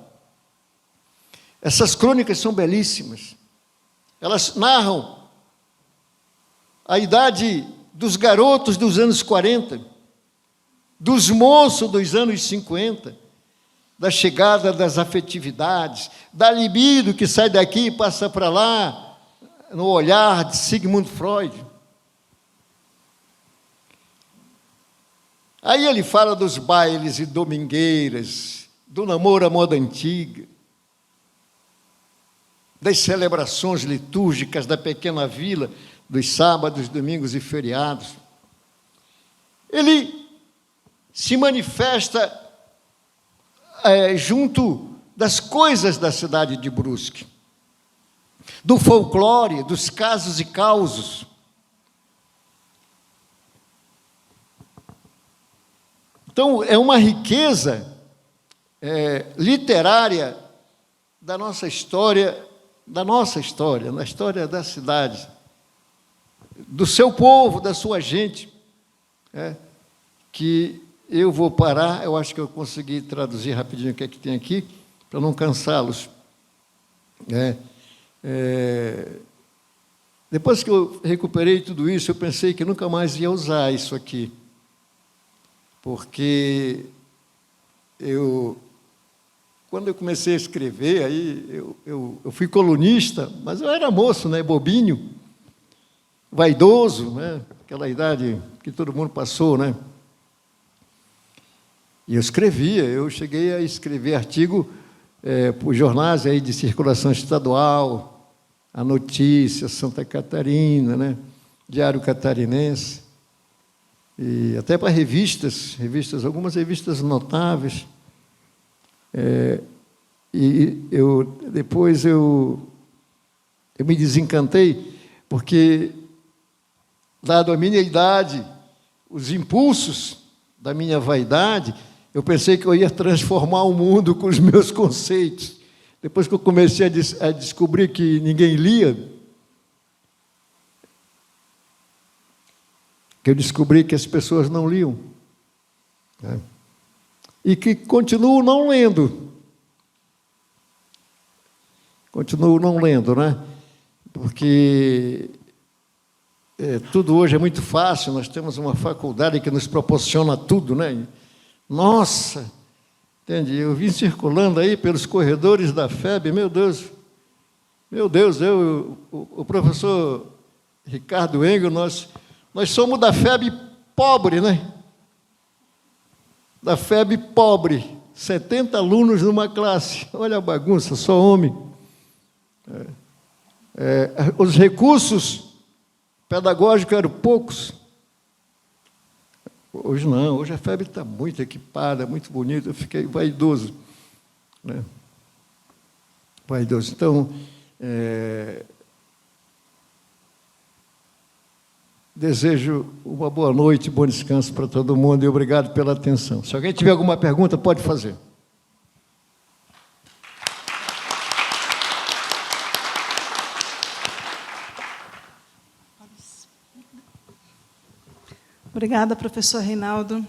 Essas crônicas são belíssimas. Elas narram a idade dos garotos dos anos 40, dos moços dos anos 50, da chegada das afetividades, da libido que sai daqui e passa para lá, no olhar de Sigmund Freud. Aí ele fala dos bailes e domingueiras, do namoro à moda antiga, das celebrações litúrgicas da pequena vila, dos sábados, domingos e feriados. Ele se manifesta junto das coisas da cidade de Brusque, do folclore, dos casos e causos. Então, é uma riqueza literária da nossa história, na história da cidade, do seu povo, da sua gente, que eu vou parar. Eu acho que eu consegui traduzir rapidinho o que é que tem aqui, para não cansá-los. Depois que eu recuperei tudo isso, eu pensei que nunca mais ia usar isso aqui, porque quando eu comecei a escrever, aí eu fui colunista, mas eu era moço, né, bobinho, vaidoso, né, aquela idade que todo mundo passou, né? E eu escrevia, eu cheguei a escrever artigo por jornais aí de circulação estadual, A Notícia, Santa Catarina, né, Diário Catarinense, e até para revistas, algumas revistas notáveis. E depois eu me desencantei, porque, dado a minha idade, os impulsos da minha vaidade, eu pensei que eu ia transformar o mundo com os meus conceitos. Depois que eu comecei a descobrir que ninguém lia, que eu descobri que as pessoas não liam, né? E que continuo não lendo. Né? Porque tudo hoje é muito fácil, nós temos uma faculdade que nos proporciona tudo, né? Nossa, entende? Eu vim circulando aí pelos corredores da FEB, meu Deus, o professor Ricardo Engel, nós somos da FEB pobre, né? Da FEB pobre, 70 alunos numa classe, olha a bagunça, só homem. Os recursos pedagógicos eram poucos. Hoje não, hoje a FEB está muito equipada, muito bonita, eu fiquei vaidoso, né? Vaidoso. Então, desejo uma boa noite, bom descanso para todo mundo e obrigado pela atenção. Se alguém tiver alguma pergunta, pode fazer. Obrigada, professor Reinaldo.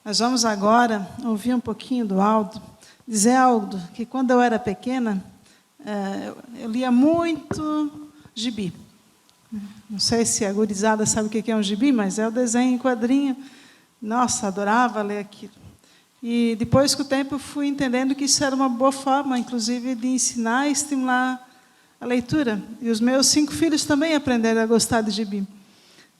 Nós vamos agora ouvir um pouquinho do Aldo, dizer algo que, quando eu era pequena, eu lia muito gibi. Não sei se a gurizada sabe o que é um gibi, mas é o desenho em quadrinho. Nossa, adorava ler aquilo. E depois, com o tempo, eu fui entendendo que isso era uma boa forma, inclusive, de ensinar e estimular a leitura. E os meus 5 filhos também aprenderam a gostar de gibi.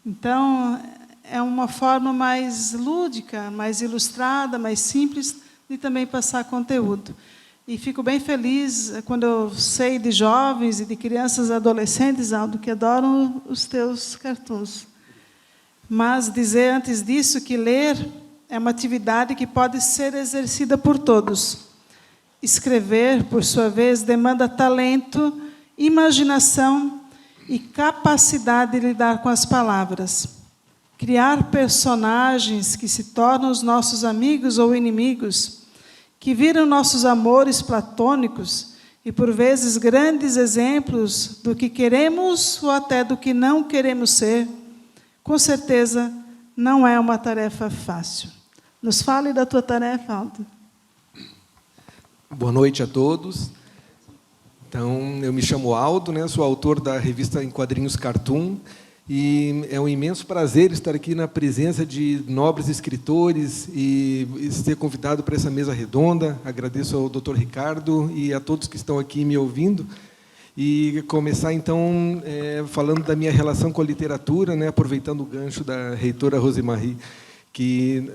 Então, é uma forma mais lúdica, mais ilustrada, mais simples de também passar conteúdo. E fico bem feliz quando eu sei de jovens e de crianças e adolescentes, Aldo, que adoram os teus cartoons. Mas dizer antes disso que ler é uma atividade que pode ser exercida por todos. Escrever, por sua vez, demanda talento, imaginação e capacidade de lidar com as palavras. Criar personagens que se tornam os nossos amigos ou inimigos, que viram nossos amores platônicos e, por vezes, grandes exemplos do que queremos ou até do que não queremos ser, com certeza não é uma tarefa fácil. Nos fale da tua tarefa, Aldo. Boa noite a todos. Então, eu me chamo Aldo, né? Sou autor da revista em quadrinhos Cartoon, e é um imenso prazer estar aqui na presença de nobres escritores e ser convidado para essa mesa redonda. Agradeço ao Dr. Ricardo e a todos que estão aqui me ouvindo. E começar, então, falando da minha relação com a literatura, né? Aproveitando o gancho da reitora Rosemarie, que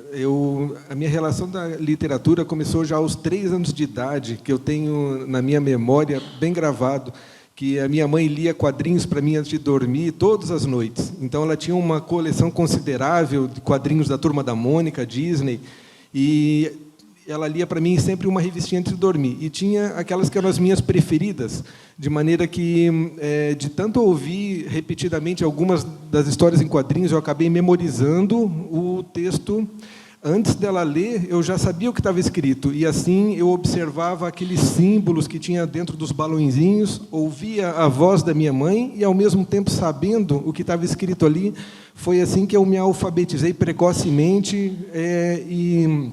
a minha relação da literatura começou já aos 3 anos de idade, que eu tenho na minha memória bem gravado, que a minha mãe lia quadrinhos para mim antes de dormir todas as noites. Então, ela tinha uma coleção considerável de quadrinhos da Turma da Mônica, Disney, e ela lia para mim sempre uma revistinha antes de dormir. E tinha aquelas que eram as minhas preferidas, de maneira que, de tanto ouvir repetidamente algumas das histórias em quadrinhos, eu acabei memorizando o texto. Antes dela ler, eu já sabia o que estava escrito, e assim eu observava aqueles símbolos que tinha dentro dos balõezinhos, ouvia a voz da minha mãe, e, ao mesmo tempo, sabendo o que estava escrito ali. Foi assim que eu me alfabetizei precocemente, e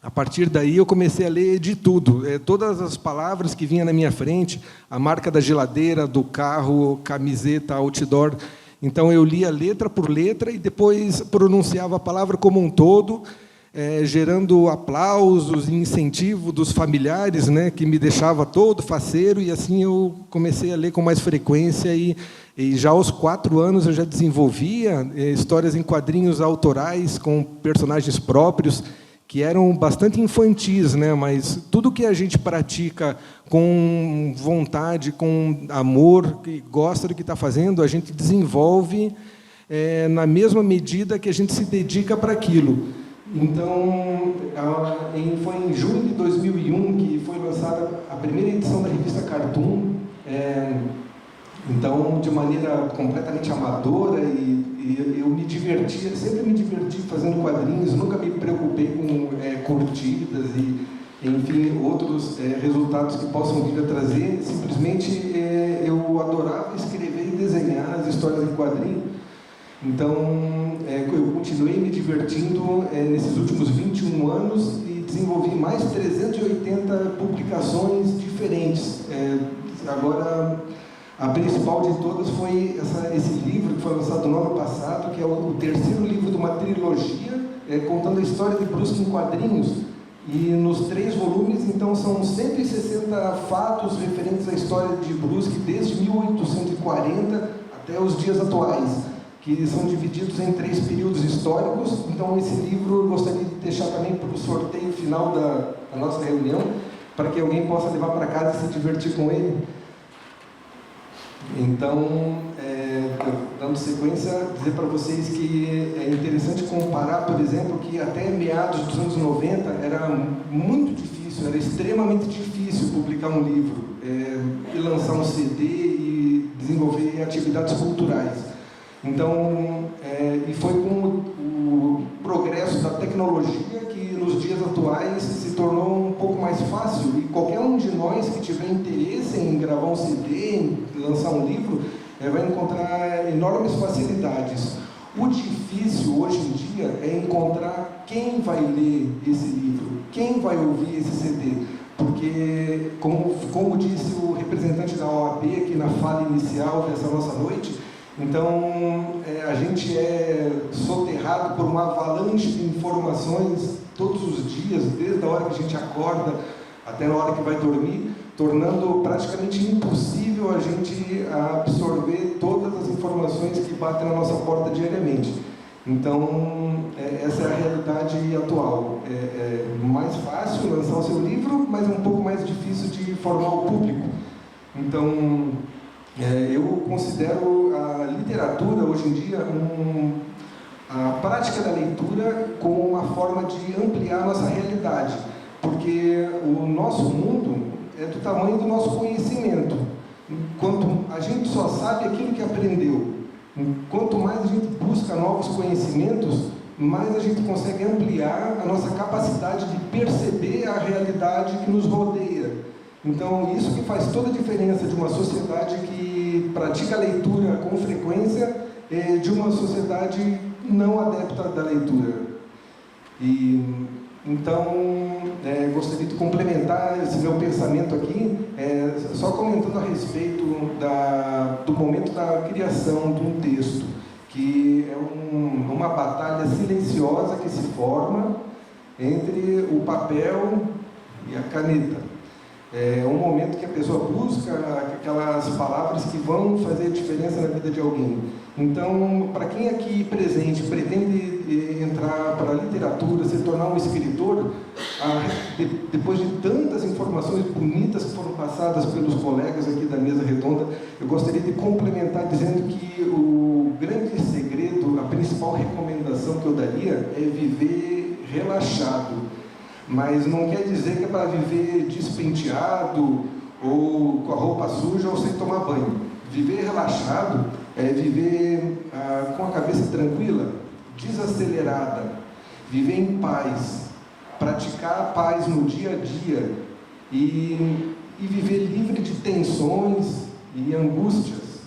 a partir daí eu comecei a ler de tudo, todas as palavras que vinham na minha frente, a marca da geladeira, do carro, camiseta, outdoor. Então, eu lia letra por letra e depois pronunciava a palavra como um todo, gerando aplausos e incentivo dos familiares, né, que me deixava todo faceiro, e assim eu comecei a ler com mais frequência, e já aos 4 anos eu já desenvolvia histórias em quadrinhos autorais com personagens próprios, que eram bastante infantis, né? Mas tudo que a gente pratica com vontade, com amor, que gosta do que está fazendo, a gente desenvolve na mesma medida que a gente se dedica para aquilo. Então, foi em junho de 2001 que foi lançada a primeira edição da revista Cartoon, então, de maneira completamente amadora, e eu me divertia, sempre me diverti fazendo quadrinhos, nunca me preocupei com curtidas e, enfim, outros resultados que possam vir a trazer. Simplesmente eu adorava escrever e desenhar as histórias em quadrinho. Então, eu continuei me divertindo nesses últimos 21 anos e desenvolvi mais de 380 publicações diferentes. Agora, a principal de todas foi esse livro, que foi lançado no ano passado, que é o terceiro livro de uma trilogia, contando a história de Brusque em quadrinhos. E nos 3 volumes, então, são 160 fatos referentes à história de Brusque, desde 1840 até os dias atuais, que são divididos em 3 períodos históricos. Então, esse livro eu gostaria de deixar também para o sorteio final da nossa reunião, para que alguém possa levar para casa e se divertir com ele. Então, dando sequência, dizer para vocês que é interessante comparar, por exemplo, que até meados dos anos 90 era muito difícil, era extremamente difícil publicar um livro, e lançar um CD e desenvolver atividades culturais. Então, e foi com o progresso da tecnologia que nos dias atuais se tornou um pouco mais fácil, e qualquer um de nós que tiver interesse em gravar um CD, em lançar um livro, vai encontrar enormes facilidades. O difícil hoje em dia é encontrar quem vai ler esse livro, quem vai ouvir esse CD, porque, como disse o representante da OAB aqui na fala inicial dessa nossa noite, então, a gente é soterrado por uma avalanche de informações todos os dias, desde a hora que a gente acorda até a hora que vai dormir, tornando praticamente impossível a gente absorver todas as informações que batem na nossa porta diariamente. Então, essa é a realidade atual. É mais fácil lançar o seu livro, mas é um pouco mais difícil de formar o público. Então, eu considero a literatura, hoje em dia, a prática da leitura como uma forma de ampliar a nossa realidade, porque o nosso mundo é do tamanho do nosso conhecimento. Quanto a gente só sabe aquilo que aprendeu, quanto mais a gente busca novos conhecimentos, mais a gente consegue ampliar a nossa capacidade de perceber a realidade que nos rodeia. Então, isso que faz toda a diferença de uma sociedade que pratica a leitura com frequência de uma sociedade não adepta da leitura. Então, gostaria de complementar esse meu pensamento aqui, só comentando a respeito do momento da criação de um texto, que é uma batalha silenciosa que se forma entre o papel e a caneta. É um momento que a pessoa busca aquelas palavras que vão fazer diferença na vida de alguém. Então, para quem aqui presente pretende entrar para a literatura, se tornar um escritor, depois de tantas informações bonitas que foram passadas pelos colegas aqui da mesa redonda, eu gostaria de complementar dizendo que o grande segredo, a principal recomendação que eu daria é viver relaxado. Mas não quer dizer que é para viver despenteado ou com a roupa suja ou sem tomar banho. Viver relaxado é viver com a cabeça tranquila, desacelerada, viver em paz, praticar a paz no dia a dia e viver livre de tensões e angústias,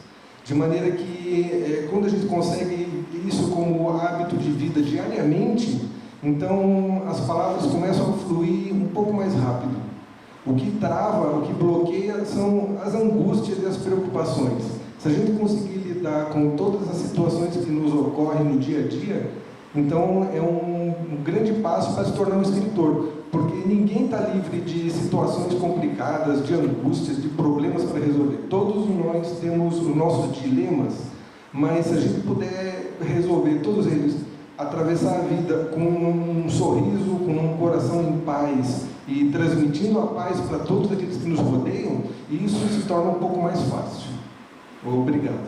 de maneira que quando a gente consegue isso como hábito de vida diariamente, então as palavras começam a fluir um pouco mais rápido. O que trava, o que bloqueia são as angústias e as preocupações. Se a gente conseguir lidar com todas as situações que nos ocorrem no dia a dia, então é um grande passo para se tornar um escritor, porque ninguém está livre de situações complicadas, de angústias, de problemas para resolver. Todos nós temos os nossos dilemas, mas se a gente puder resolver todos eles, atravessar a vida com um sorriso, com um coração em paz e transmitindo a paz para todos aqueles que nos rodeiam, isso se torna um pouco mais fácil. Obrigado.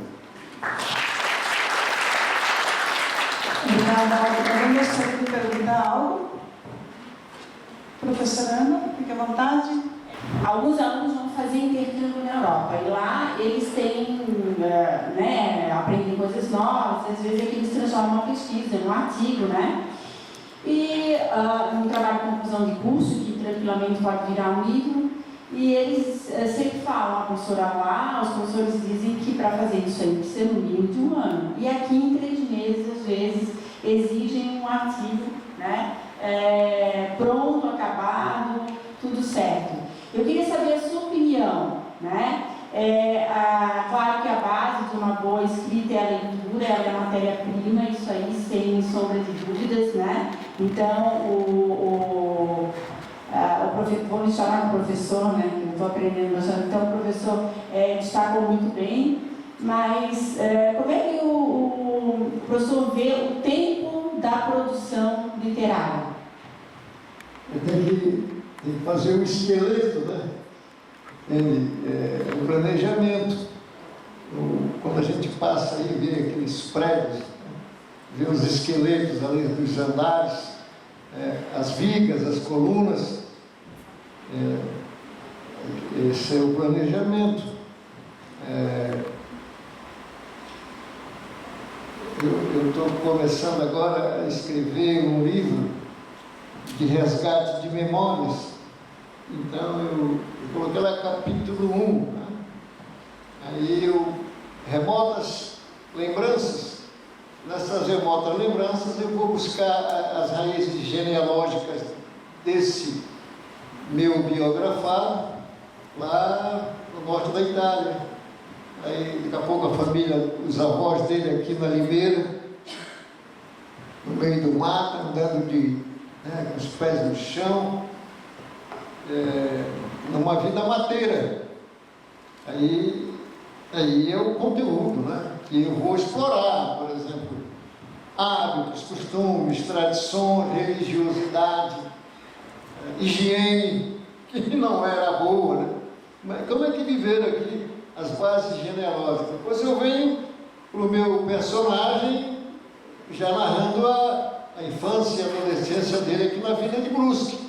Obrigada, Aldo. Alguém gostaria de perguntar algo? Professora Ana, fique à vontade. Alguns alunos vão fazer intercâmbio na Europa e lá eles têm, aprendem coisas novas, às vezes é que eles transformam uma pesquisa num artigo, né? E um trabalho de conclusão de curso, que tranquilamente pode virar um livro, e eles sempre falam, a professora lá, os professores dizem que para fazer isso aí precisa no mínimo de 1 ano. E aqui em 3 meses, às vezes, exigem um artigo, né? Pronto, acabado, tudo certo. Eu queria saber a sua opinião, né? Claro que a base de uma boa escrita é a leitura, é a matéria-prima, isso aí sem sombra de dúvidas, né? Então, vou me chamar de professor, né? Eu estou aprendendo, então o professor destacou muito bem, mas como é que o professor vê o tempo da produção literária? Tem que fazer um esqueleto, né? O planejamento. Quando a gente passa aí e vê aqueles prédios, vê os esqueletos ali dos andares, as vigas, as colunas, esse é o planejamento. Eu estou começando agora a escrever um livro de resgate de memórias. Então eu coloquei lá capítulo 1, né? Aí remotas lembranças. Nessas remotas lembranças eu vou buscar as raízes genealógicas desse meu biografado lá no norte da Itália. Aí daqui a pouco a família, os avós dele aqui na Limeira, no meio do mato, andando com os pés no chão, numa vida mateira. Aí é o conteúdo, né? Que eu vou explorar, por exemplo, hábitos, costumes, tradições, religiosidade, higiene, que não era boa, né? Mas como é que viveram aqui as bases genealógicas? Depois eu venho para o meu personagem já narrando a infância e a adolescência dele aqui na Vila de Brusque.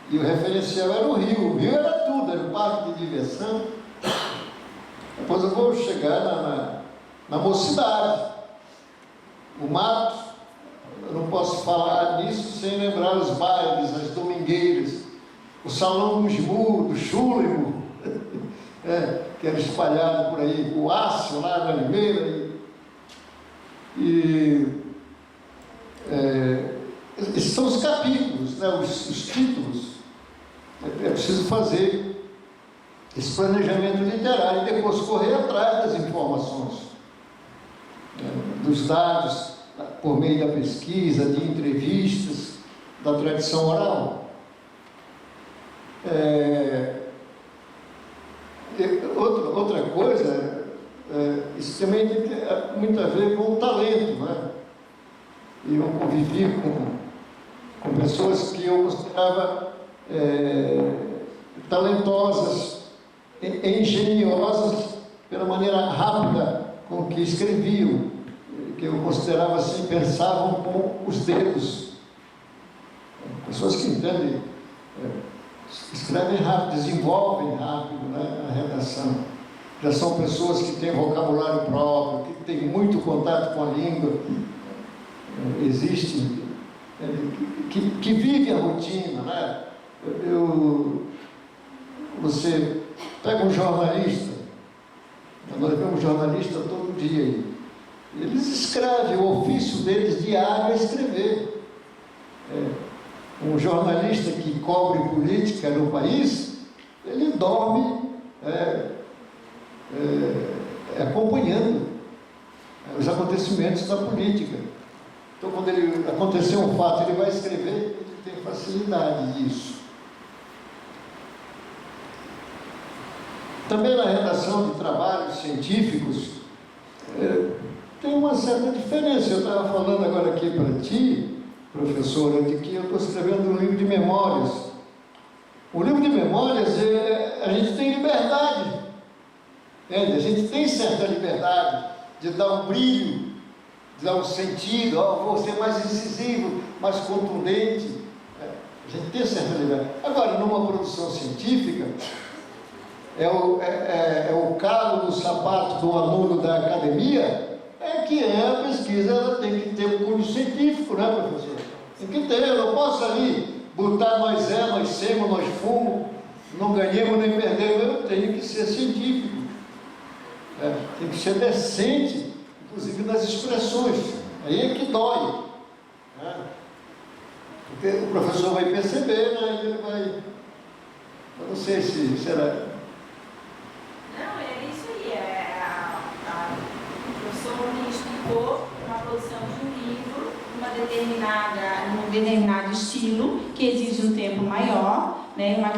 E o referencial era o Rio era tudo, era um parque de diversão. Depois eu vou chegar na mocidade, o mato. Eu não posso falar nisso sem lembrar os bailes, as domingueiras, o salão dos mudos, Schulemo, que era espalhado por aí, o Ácio lá na Limeira. são os capítulos, né, os títulos. É preciso fazer esse planejamento literário e depois correr atrás das informações, dos dados, por meio da pesquisa, de entrevistas, da tradição oral. Outra coisa, isso também tem muito a ver com o talento, né? E eu convivi com pessoas que eu considerava talentosas, engenhosas pela maneira rápida com que escreviam, que eu considerava assim, pensavam com os dedos. Pessoas que entendem, escrevem rápido, desenvolvem rápido, né, a redação. Já são pessoas que têm vocabulário próprio, que têm muito contato com a língua, existem, que vivem a rotina, né? Você pega um jornalista, nós vemos jornalista todo dia aí, eles escrevem, o ofício deles diário é escrever. Um jornalista que cobre política no país, ele dorme acompanhando os acontecimentos da política. Então, quando acontecer um fato, ele vai escrever, ele tem facilidade disso. Também na redação de trabalhos científicos, tem uma certa diferença. Eu estava falando agora aqui para ti, professora, de que eu estou escrevendo um livro de memórias. O livro de memórias, a gente tem liberdade, a gente tem certa liberdade de dar um brilho, de dar um sentido, vou ser mais incisivo, mais contundente. A gente tem certa liberdade. Agora, numa produção científica, é o calo no sapato do aluno da academia, que a pesquisa ela tem que ter um cunho científico, né, professor? Tem que ter, eu não posso ali botar nós semos, nós fomos, não ganhamos nem perdemos, eu tenho que ser científico. Tem que ser decente, inclusive nas expressões. Aí é que dói. Porque o professor vai perceber, né? Ele vai... Eu não sei se será... Não, é isso aí. O professor me explicou uma produção de um livro, num determinado estilo, que exige um tempo maior, né, uma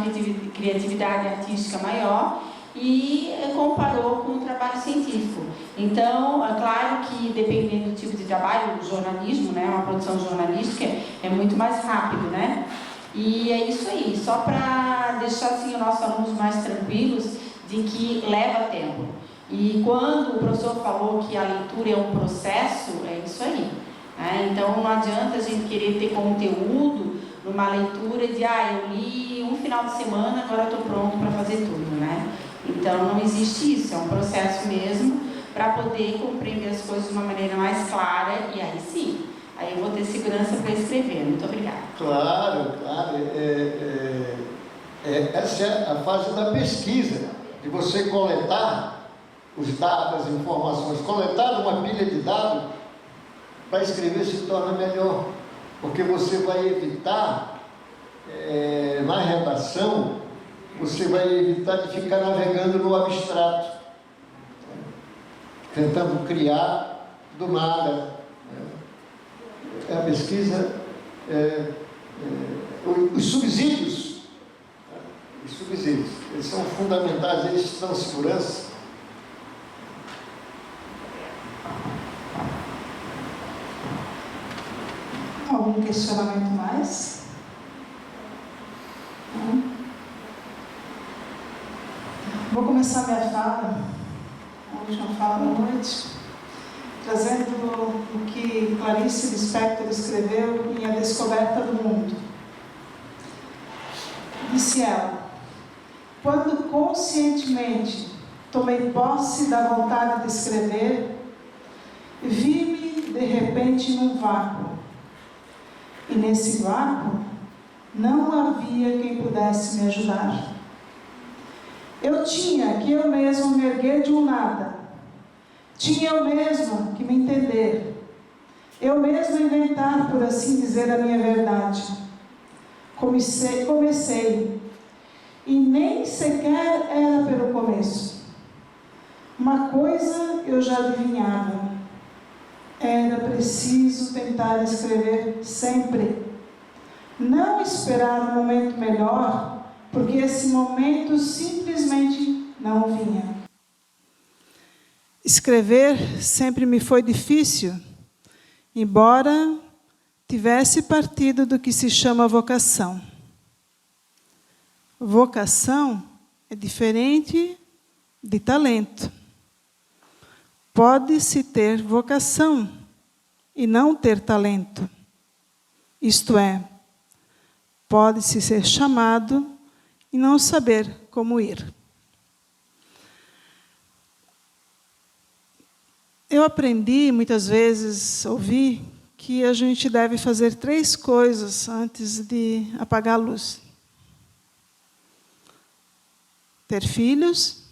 criatividade artística maior, e comparou com o trabalho científico. Então, é claro que dependendo do tipo de trabalho, o jornalismo, né, uma produção jornalística é muito mais rápido, né? E é isso aí, só para deixar assim, os nossos alunos mais tranquilos de que leva tempo. E quando o professor falou que a leitura é um processo, é isso aí. Né? Então não adianta a gente querer ter conteúdo numa leitura de eu li um final de semana, agora estou pronto para fazer tudo, né? Então não existe isso, é um processo mesmo para poder compreender as coisas de uma maneira mais clara e aí sim, aí eu vou ter segurança para escrever. Muito obrigada. Claro. Essa é a fase da pesquisa, de você coletar os dados, as informações, coletar uma pilha de dados para escrever se torna melhor, porque você vai evitar, na redação, você vai evitar de ficar navegando no abstrato, tentando criar do nada. A pesquisa, os subsídios, eles são fundamentais, eles dão segurança. Algum questionamento mais? Vou começar minha fala, a última fala da noite, trazendo o que Clarice Lispector escreveu em A Descoberta do Mundo. Disse ela: quando conscientemente tomei posse da vontade de escrever, vi-me de repente num vácuo. E nesse vácuo não havia quem pudesse me ajudar. Eu tinha que eu mesmo me erguer de um nada. Tinha eu mesmo que me entender. eu mesmo inventar, por assim dizer, a minha verdade. Comecei, e nem sequer era pelo começo. Uma coisa eu já adivinhava: era preciso tentar escrever sempre. Não esperar um momento melhor, porque esse momento simplesmente não vinha. Escrever sempre me foi difícil, embora tivesse partido do que se chama vocação. Vocação é diferente de talento. Pode-se ter vocação e não ter talento. Isto é, pode-se ser chamado e não saber como ir. Eu aprendi, muitas vezes, ouvi, que a gente deve fazer 3 coisas antes de apagar a luz: ter filhos,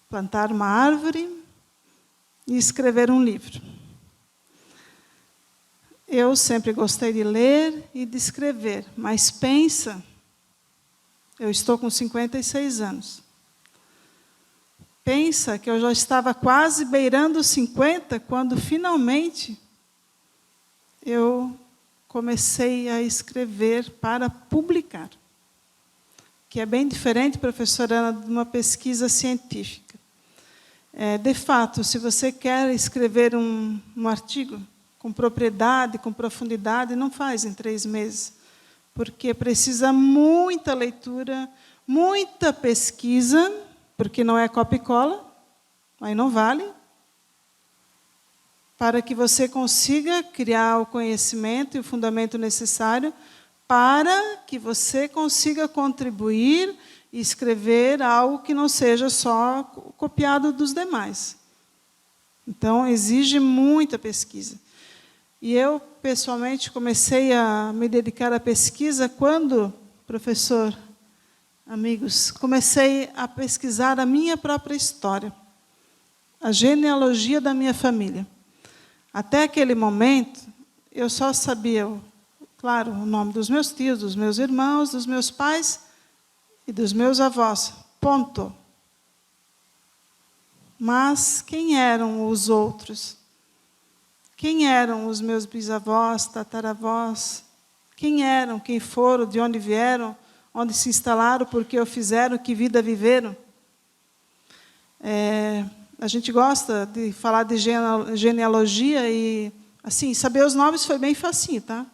plantar uma árvore e escrever um livro. Eu sempre gostei de ler e de escrever, mas pensa, eu estou com 56 anos. Pensa que eu já estava quase beirando os 50 quando finalmente eu comecei a escrever para publicar, que é bem diferente, professora Ana, de uma pesquisa científica. De fato, se você quer escrever um artigo com propriedade, com profundidade, não faz em 3 meses, porque precisa muita leitura, muita pesquisa, porque não é copia e cola, aí não vale, para que você consiga criar o conhecimento e o fundamento necessário para que você consiga contribuir e escrever algo que não seja só copiado dos demais. Então, exige muita pesquisa. E eu, pessoalmente, comecei a me dedicar à pesquisa quando, professor, amigos, comecei a pesquisar a minha própria história, a genealogia da minha família. Até aquele momento, eu só sabia, claro, o nome dos meus tios, dos meus irmãos, dos meus pais e dos meus avós. Ponto. Mas quem eram os outros? Quem eram os meus bisavós, tataravós? Quem eram, quem foram, de onde vieram, onde se instalaram, por que o fizeram, que vida viveram? A gente gosta de falar de genealogia e, assim, saber os nomes foi bem facinho, tá?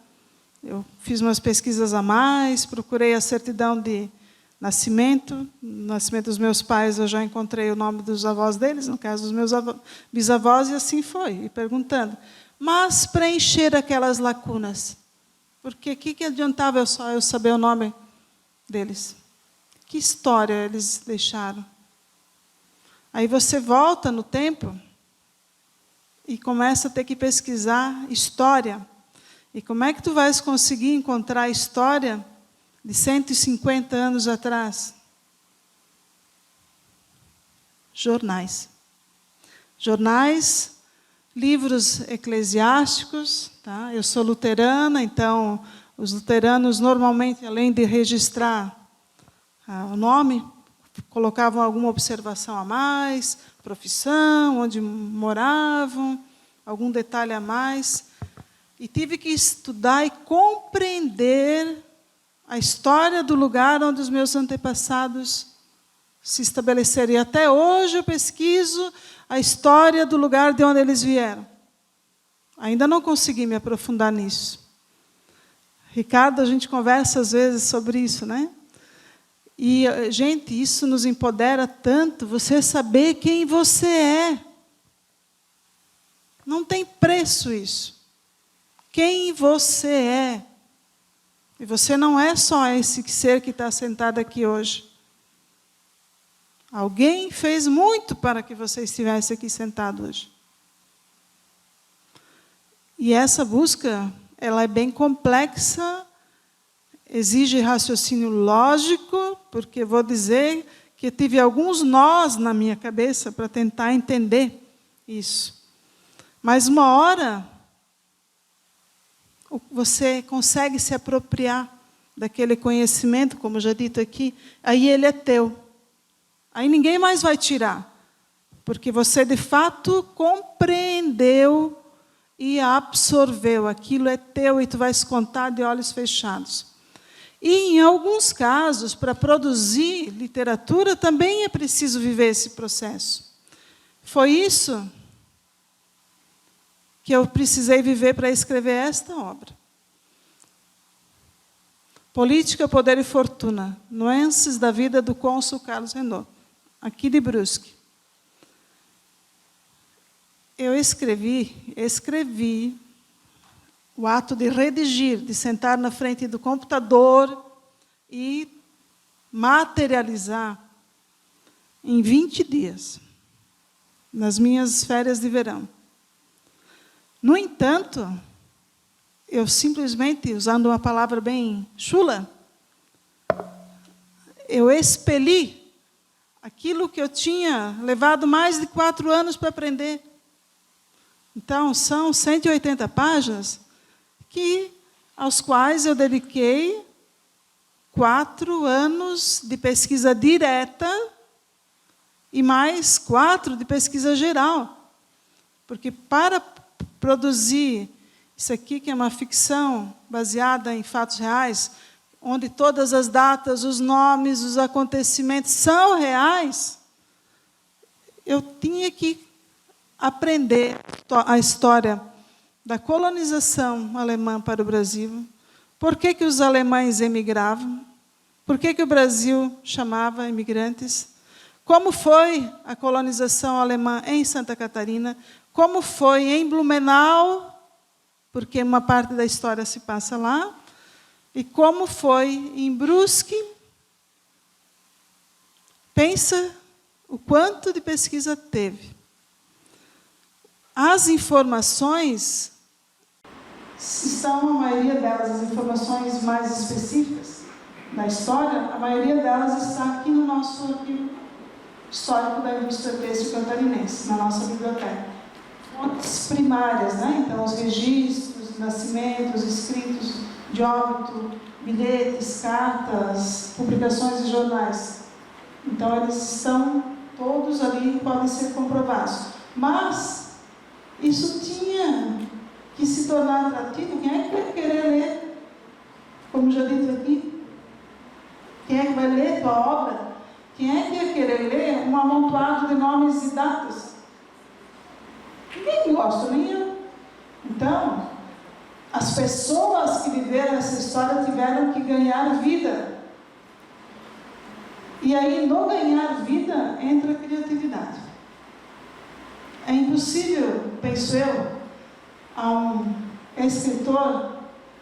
Eu fiz umas pesquisas a mais, procurei a certidão de nascimento. No nascimento dos meus pais, eu já encontrei o nome dos avós deles, no caso dos meus bisavós, e assim foi, e perguntando. Mas preencher aquelas lacunas, porque o que adiantava eu saber o nome deles? Que história eles deixaram? Aí você volta no tempo e começa a ter que pesquisar história. E como é que tu vais conseguir encontrar a história de 150 anos atrás? Jornais. Jornais, livros eclesiásticos. Tá? Eu sou luterana, então os luteranos normalmente, além de registrar o nome, colocavam alguma observação a mais, profissão, onde moravam, algum detalhe a mais. E tive que estudar e compreender a história do lugar onde os meus antepassados se estabeleceram. E até hoje eu pesquiso a história do lugar de onde eles vieram. Ainda não consegui me aprofundar nisso. Ricardo, a gente conversa às vezes sobre isso, né? E, gente, isso nos empodera tanto, você saber quem você é. Não tem preço isso. Quem você é. E você não é só esse ser que está sentado aqui hoje. Alguém fez muito para que você estivesse aqui sentado hoje. E essa busca, ela é bem complexa, exige raciocínio lógico, porque vou dizer que eu tive alguns nós na minha cabeça para tentar entender isso. Mas uma hora você consegue se apropriar daquele conhecimento, como já dito aqui, aí ele é teu. Aí ninguém mais vai tirar, porque você, de fato, compreendeu e absorveu. Aquilo é teu e tu vais contar de olhos fechados. E, em alguns casos, para produzir literatura, também é preciso viver esse processo. Foi isso que eu precisei viver para escrever esta obra. Política, Poder e Fortuna, nuances da vida do cônsul Carlos Renaud, aqui de Brusque. Eu escrevi o ato de redigir, de sentar na frente do computador e materializar em 20 dias, nas minhas férias de verão. No entanto, eu simplesmente, usando uma palavra bem chula, eu expeli aquilo que eu tinha levado mais de 4 anos para aprender. Então, são 180 páginas aos quais eu dediquei 4 anos de pesquisa direta e mais 4 de pesquisa geral. Porque para produzir isso aqui, que é uma ficção baseada em fatos reais, onde todas as datas, os nomes, os acontecimentos são reais, eu tinha que aprender a história da colonização alemã para o Brasil, por que os alemães emigravam, por que o Brasil chamava imigrantes, como foi a colonização alemã em Santa Catarina, como foi em Blumenau, porque uma parte da história se passa lá, e como foi em Brusque. Pensa o quanto de pesquisa teve. As informações são, a maioria delas, as informações mais específicas da história, a maioria delas está aqui no nosso arquivo histórico da indústria têxtil catarinense, na nossa biblioteca. Fontes primárias, né? Então, os registros, nascimentos, escritos de óbito, bilhetes, cartas, publicações de jornais. Então, eles estão todos ali e podem ser comprovados. Mas isso tinha que se tornar atrativo. Quem é que vai querer ler? Como já dito aqui, quem é que vai ler tua obra? Quem é que ia querer ler um amontoado de nomes e datas? Ninguém gosta, nem eu. Então, as pessoas que viveram essa história tiveram que ganhar vida. E aí, no ganhar vida, entra a criatividade. É impossível, penso eu, a um escritor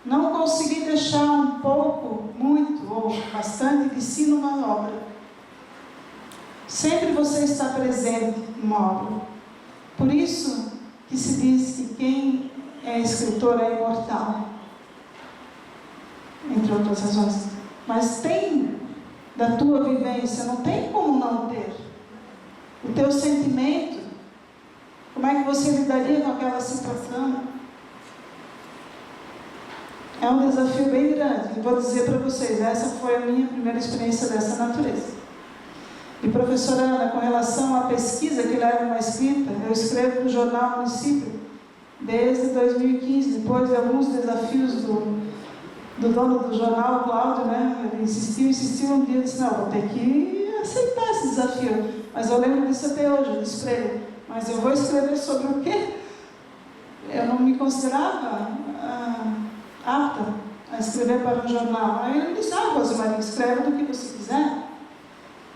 não conseguir deixar um pouco, muito ou bastante de si numa obra. Sempre você está presente numa obra. Por isso que se diz que quem é escritor é imortal, entre outras razões. Mas tem da tua vivência, não tem como não ter. O teu sentimento, como é que você lidaria com aquela situação? É um desafio bem grande. Eu vou dizer para vocês, essa foi a minha primeira experiência dessa natureza. E, professora Ana, com relação à pesquisa que leva uma escrita, eu escrevo no jornal Município desde 2015, depois de alguns desafios do dono do jornal, Cláudio, né? Ele insistiu, um dia eu disse, não, vou ter que aceitar esse desafio. Mas eu lembro disso até hoje, eu disse para ele, mas eu vou escrever sobre o quê? Eu não me considerava apta a escrever para um jornal. Aí ele disse, Rosemarie, escreve do que você quiser.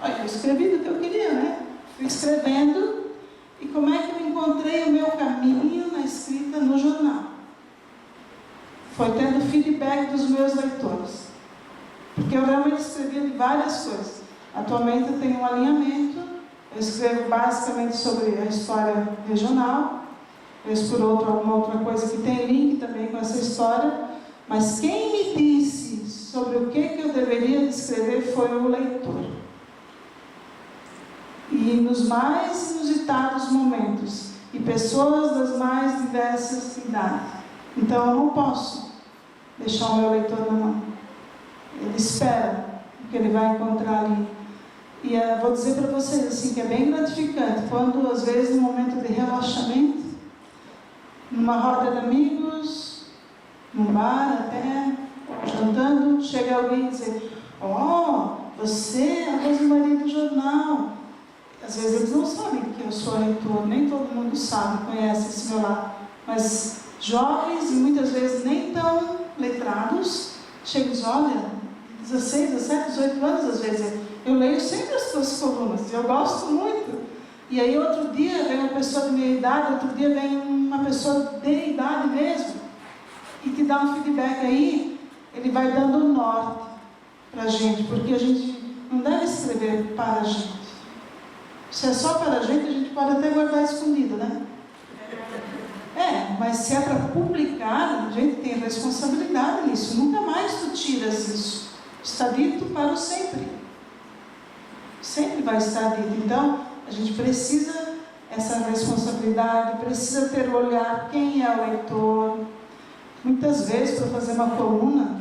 Olha, eu escrevi do que eu queria, né? Fui escrevendo, e como é que eu encontrei o meu caminho na escrita no jornal? Foi tendo feedback dos meus leitores. Porque eu realmente escrevia de várias coisas. Atualmente eu tenho um alinhamento, eu escrevo basicamente sobre a história regional, vez por outra, alguma outra coisa que tem link também com essa história, mas quem me disse sobre o que eu deveria escrever foi o leitor. E nos mais inusitados momentos, e pessoas das mais diversas idades. Então, eu não posso deixar o meu leitor na mão. Ele espera o que ele vai encontrar ali. E vou dizer para vocês assim, que é bem gratificante, quando às vezes no momento de relaxamento, numa roda de amigos, num bar até, jantando, chega alguém e diz: "Oh, você é a Rosemarie do jornal." Às vezes eles não sabem que eu sou reitor, nem todo mundo sabe, conhece esse meu lado. Mas jovens e muitas vezes nem tão letrados, chegam e dizem: "Olha, 16, 17, 18 anos às vezes, eu leio sempre as suas colunas, eu gosto muito." E aí outro dia vem uma pessoa de meia idade, outro dia vem uma pessoa de idade mesmo, e te dá um feedback aí, ele vai dando um norte para a gente, porque a gente não deve escrever para a gente. Se é só para a gente pode até guardar escondido, né? Mas se é para publicar, a gente tem responsabilidade nisso, nunca mais tu tiras isso. Está dito para o sempre. Sempre vai estar dito. Então, a gente precisa essa responsabilidade, precisa ter o olhar, quem é o leitor. Muitas vezes, para fazer uma coluna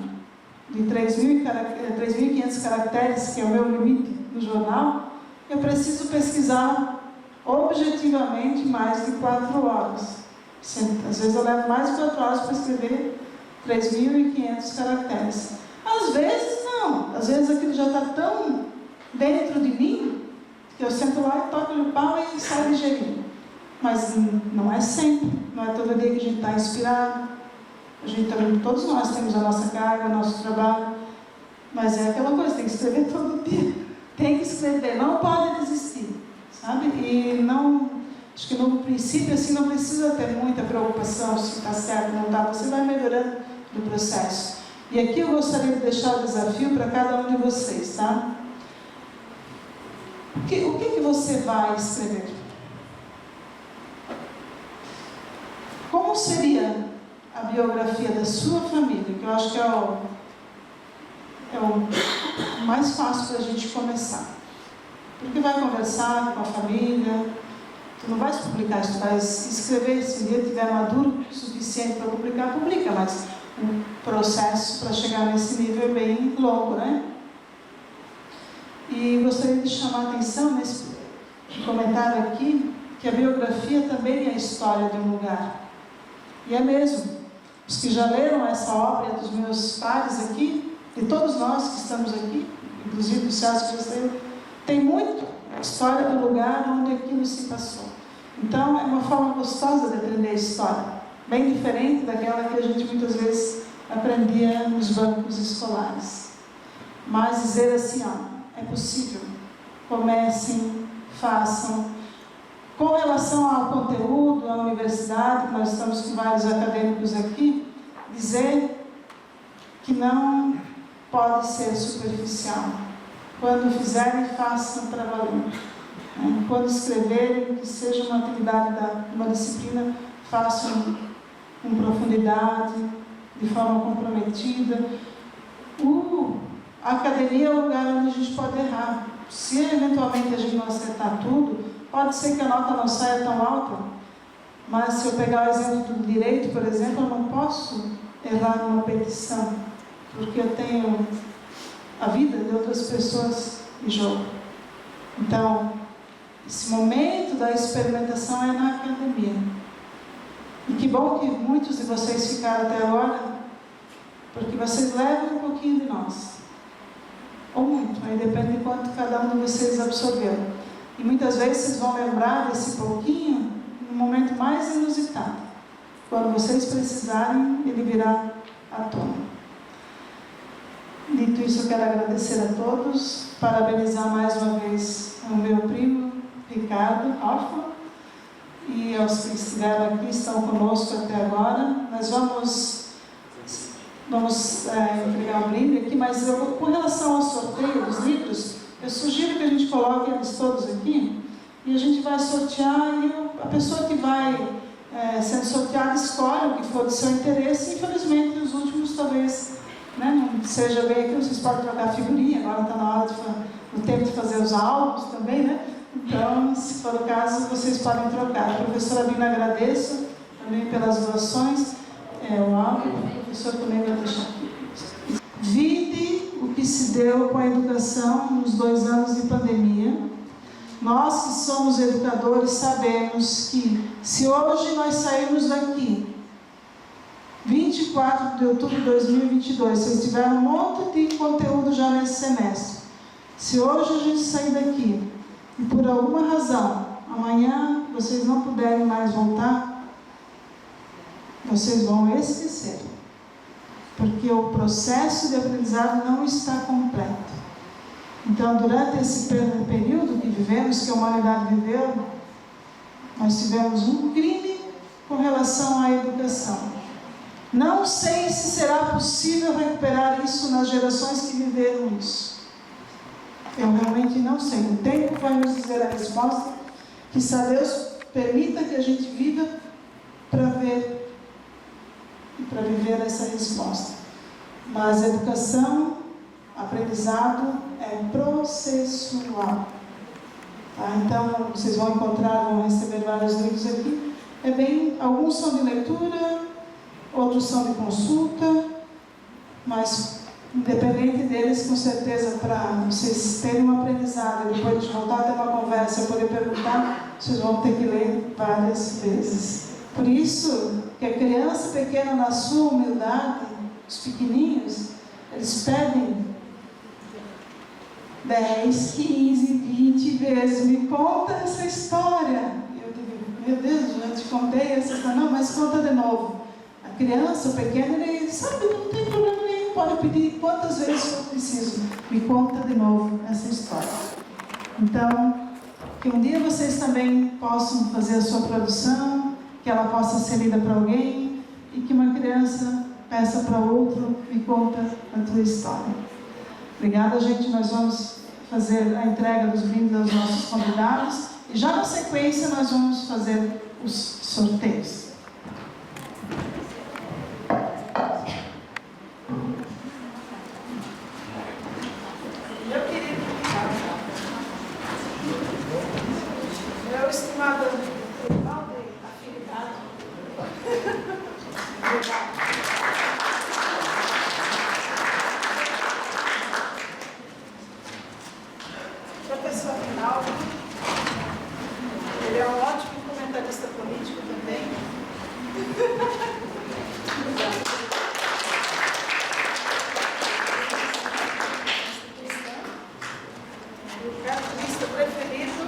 de 3.500 caracteres, que é o meu limite no jornal, eu preciso pesquisar objetivamente mais de 4 horas. Às vezes eu levo mais de 4 horas para escrever 3.500 caracteres. Às vezes não, às vezes aquilo já está tão dentro de mim que eu sento lá e toco no pau e saio digerindo. Mas não é sempre, não é todo dia que a gente está inspirado. Todos nós temos a nossa carga, o nosso trabalho, mas é aquela coisa, tem que escrever todo dia, tem que escrever, não pode desistir, sabe? E não, acho que no princípio assim não precisa ter muita preocupação se está certo ou não está, você vai melhorando no processo. E aqui eu gostaria de deixar o desafio para cada um de vocês, tá? O que você vai escrever? Como seria a biografia da sua família, que eu acho que é o mais fácil para a gente começar. Porque vai conversar com a família, tu não vais publicar, tu vais escrever, se um dia estiver maduro o suficiente para publicar, publica, mas o processo para chegar nesse nível é bem longo, né? E gostaria de chamar a atenção nesse comentário aqui, que a biografia também é a história de um lugar. E é mesmo. Os que já leram essa obra dos meus pares aqui, de todos nós que estamos aqui, inclusive do Celso que já saiu, tem muito a história do lugar onde aquilo se passou. Então, é uma forma gostosa de aprender a história, bem diferente daquela que a gente muitas vezes aprendia nos bancos escolares. Mas dizer assim, é possível, comecem, façam. Com relação ao conteúdo, à universidade, nós estamos com vários acadêmicos aqui, dizer que não pode ser superficial. Quando fizerem, façam para valer. Quando escreverem, que seja uma atividade, uma disciplina, façam com profundidade, de forma comprometida. A academia é o lugar onde a gente pode errar. Se eventualmente a gente não acertar tudo, pode ser que a nota não saia tão alta, mas se eu pegar o exemplo do direito, por exemplo, eu não posso errar numa petição, porque eu tenho a vida de outras pessoas em jogo. Então, esse momento da experimentação é na academia. E que bom que muitos de vocês ficaram até agora, porque vocês levam um pouquinho de nós. Ou muito, aí depende de quanto cada um de vocês absorveu. E muitas vezes vocês vão lembrar desse pouquinho no momento mais inusitado. Quando vocês precisarem, ele virá à tona. Dito isso, eu quero agradecer a todos, parabenizar mais uma vez o meu primo, Ricardo Hoffman, e aos que estiveram aqui, estão conosco até agora. Nós vamos entregar um brinde aqui, mas com relação ao sorteio dos livros, eu sugiro que a gente coloque eles todos aqui e a gente vai sortear e a pessoa que vai sendo sorteada escolhe o que for do seu interesse. Infelizmente, os últimos talvez não seja bem aquilo, vocês podem trocar figurinha, agora está na hora no tempo de fazer os álbuns também, né? Então, se for o caso, vocês podem trocar. A professora Bina, agradeço também pelas doações. o áudio, o professor também vai deixar aqui. Vide o que se deu com a educação nos 2 anos de pandemia. Nós que somos educadores sabemos que, se hoje nós sairmos daqui, 24 de outubro de 2022, vocês tiveram um monte de conteúdo já nesse semestre. Se hoje a gente sair daqui e por alguma razão, amanhã vocês não puderem mais voltar, vocês vão esquecer. Porque o processo de aprendizado não está completo. Então, durante esse período que vivemos, que a humanidade viveu, nós tivemos um crime com relação à educação. Não sei se será possível recuperar isso nas gerações que viveram isso. Eu realmente não sei. O tempo vai nos dizer a resposta, que se Deus permita que a gente viva para ver e para viver essa resposta. Mas a educação, aprendizado é processual. Tá? Então, vocês vão encontrar, vão receber vários livros aqui. Alguns são de leitura, outros são de consulta, mas independente deles, com certeza, para vocês terem um aprendizado e depois de voltar a ter uma conversa e poder perguntar, vocês vão ter que ler várias vezes. Por isso que a criança pequena, na sua humildade, os pequenininhos, eles pedem 10, 15, 20 vezes, me conta essa história. Eu digo, meu Deus, já te contei essa história. Não, mas conta de novo. A criança, o pequeno, ele sabe, não tem problema nenhum, pode pedir quantas vezes for preciso. Me conta de novo essa história. Então, que um dia vocês também possam fazer a sua produção, que ela possa ser lida para alguém, e que uma criança peça para outro, me conta a tua história. Obrigada, gente. Nós vamos fazer a entrega dos brindes aos nossos convidados, e já na sequência nós vamos fazer os sorteios. Meu querido meu estimado irmão de afinidade, obrigado. Professor Reinaldo, ele é um ótimo comentarista político também. O cartunista preferido,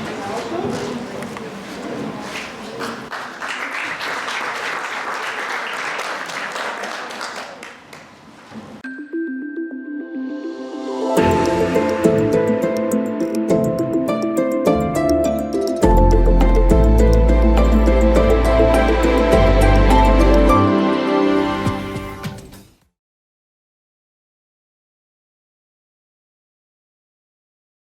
Reinaldo.